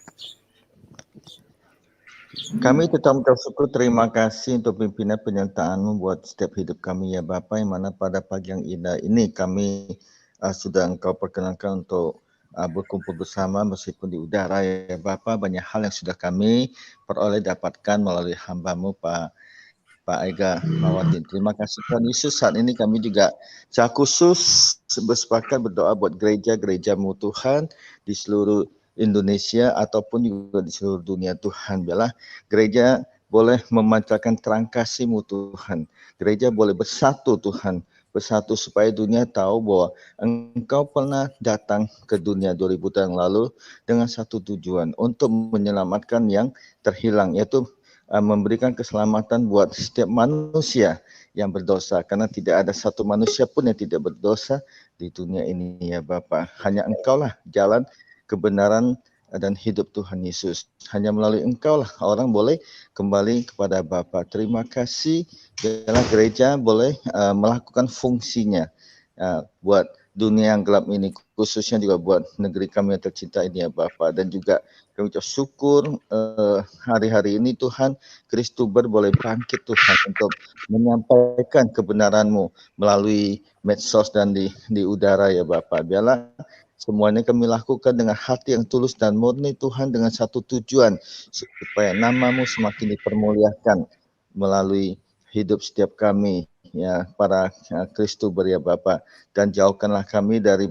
Kami tetap bersyukur, terima kasih untuk pimpinan penyertaan-Mu buat setiap hidup kami ya Bapa, yang mana pada pagi yang indah ini kami sudah Engkau perkenankan untuk berkumpul bersama meskipun di udara ya Bapa. Banyak hal yang sudah kami peroleh dapatkan melalui hamba-Mu Pak Ega Mawati. Terima kasih Tuhan Yesus. Saat ini kami juga secara khusus bersepakat berdoa buat gereja-gereja-Mu Tuhan di seluruh Indonesia ataupun juga di seluruh dunia Tuhan. Biarlah gereja boleh memancarkan terang kasih-Mu Tuhan. Gereja boleh bersatu Tuhan. Bersatu supaya dunia tahu bahwa Engkau pernah datang ke dunia 2000 tahun lalu dengan satu tujuan, untuk menyelamatkan yang terhilang, yaitu memberikan keselamatan buat setiap manusia yang berdosa, karena tidak ada satu manusia pun yang tidak berdosa di dunia ini ya Bapa. Hanya Engkaulah jalan, kebenaran dan hidup Tuhan Yesus. Hanya melalui Engkaulah orang boleh kembali kepada Bapa. Terima kasih, biarlah gereja boleh melakukan fungsinya buat dunia yang gelap ini, khususnya juga buat negeri kami yang tercinta ini ya Bapa. Dan juga kami ucap syukur hari-hari ini Tuhan, Kristuber boleh bangkit Tuhan untuk menyampaikan kebenaran-Mu melalui medsos dan di udara ya Bapa. Biarlah semuanya kami lakukan dengan hati yang tulus dan murni Tuhan, dengan satu tujuan, supaya nama-Mu semakin dipermuliakan melalui hidup setiap kami ya para Kristuber ya Bapa. Dan jauhkanlah kami dari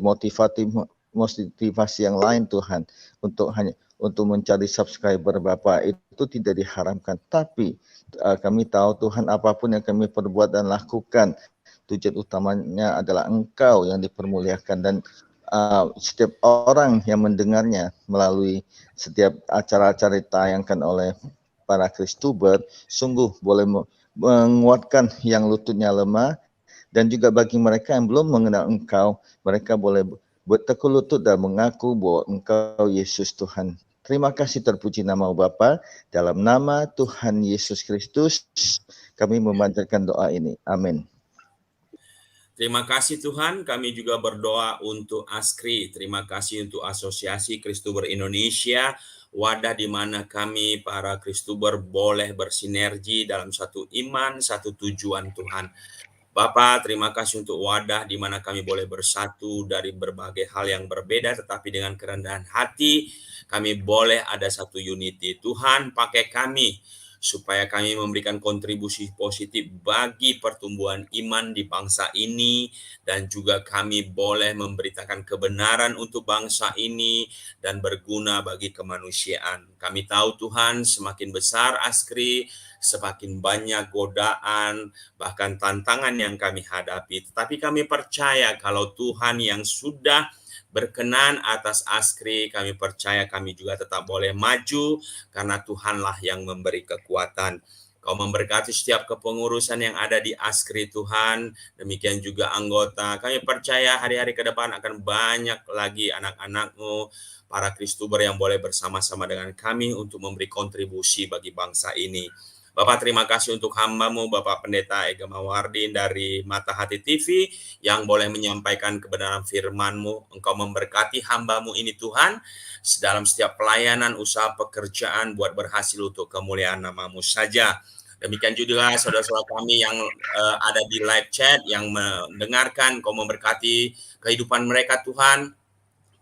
motivasi yang lain Tuhan, untuk mencari subscriber Bapak, itu tidak diharamkan. Tapi kami tahu Tuhan, apapun yang kami perbuat dan lakukan, tujuan utamanya adalah Engkau yang dipermuliakan, dan setiap orang yang mendengarnya melalui setiap acara-acara ditayangkan oleh para Kristuber sungguh boleh menguatkan yang lututnya lemah, dan juga bagi mereka yang belum mengenal Engkau, mereka boleh bertekuk lutut dan mengaku bahwa Engkau Yesus Tuhan. Terima kasih, terpuji nama Bapa, dalam nama Tuhan Yesus Kristus kami memanjatkan doa ini. Amin. Terima kasih Tuhan, kami juga berdoa untuk ASKRI. Terima kasih untuk Asosiasi Kristuber Indonesia, wadah di mana kami para Kristuber boleh bersinergi dalam satu iman, satu tujuan Tuhan. Bapak, terima kasih untuk wadah di mana kami boleh bersatu dari berbagai hal yang berbeda, tetapi dengan kerendahan hati kami boleh ada satu unity. Tuhan, pakai kami supaya kami memberikan kontribusi positif bagi pertumbuhan iman di bangsa ini, dan juga kami boleh memberitakan kebenaran untuk bangsa ini dan berguna bagi kemanusiaan. Kami tahu Tuhan, semakin besar ASKRI, semakin banyak godaan, bahkan tantangan yang kami hadapi. Tetapi kami percaya kalau Tuhan yang sudah berkenan atas ASKRI, kami percaya kami juga tetap boleh maju, karena Tuhanlah yang memberi kekuatan. Kau memberkati setiap kepengurusan yang ada di ASKRI Tuhan, demikian juga anggota. Kami percaya hari-hari ke depan akan banyak lagi anak-anak-Mu, para Kristuber yang boleh bersama-sama dengan kami untuk memberi kontribusi bagi bangsa ini. Bapak, terima kasih untuk hamba-Mu, Bapak Pendeta Ega Mawardin dari Mata Hati TV, yang boleh menyampaikan kebenaran firman-Mu. Engkau memberkati hamba-Mu ini Tuhan, dalam setiap pelayanan, usaha, pekerjaan, buat berhasil untuk kemuliaan nama-Mu saja. Demikian juga saudara-saudara kami yang ada di live chat, yang mendengarkan, Engkau memberkati kehidupan mereka Tuhan,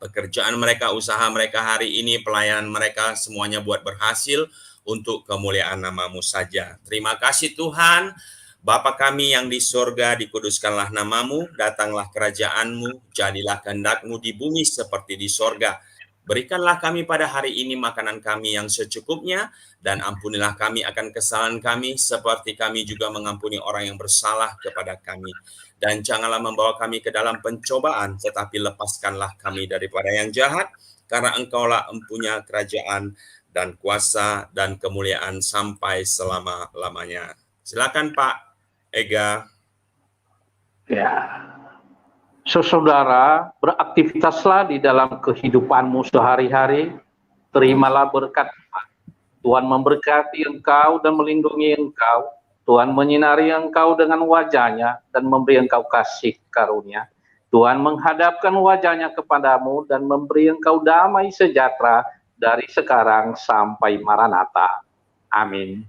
pekerjaan mereka, usaha mereka hari ini, pelayanan mereka, semuanya buat berhasil untuk kemuliaan nama-Mu saja. Terima kasih Tuhan. Bapa kami yang di sorga, dikuduskanlah nama-Mu, datanglah kerajaan-Mu, jadilah kehendak-Mu di bumi seperti di sorga. Berikanlah kami pada hari ini makanan kami yang secukupnya, dan ampunilah kami akan kesalahan kami, seperti kami juga mengampuni orang yang bersalah kepada kami. Dan janganlah membawa kami ke dalam pencobaan, tetapi lepaskanlah kami daripada yang jahat, karena Engkaulah empunya kerajaan dan kuasa dan kemuliaan sampai selama-lamanya. Silakan Pak Ega. Ya, saudara, beraktivitaslah di dalam kehidupanmu sehari-hari. Terimalah berkat Tuhan. Tuhan memberkati engkau dan melindungi engkau. Tuhan menyinari engkau dengan wajah-Nya dan memberi engkau kasih karunia. Tuhan menghadapkan wajah-Nya kepadamu dan memberi engkau damai sejahtera dari sekarang sampai Maranatha. Amin.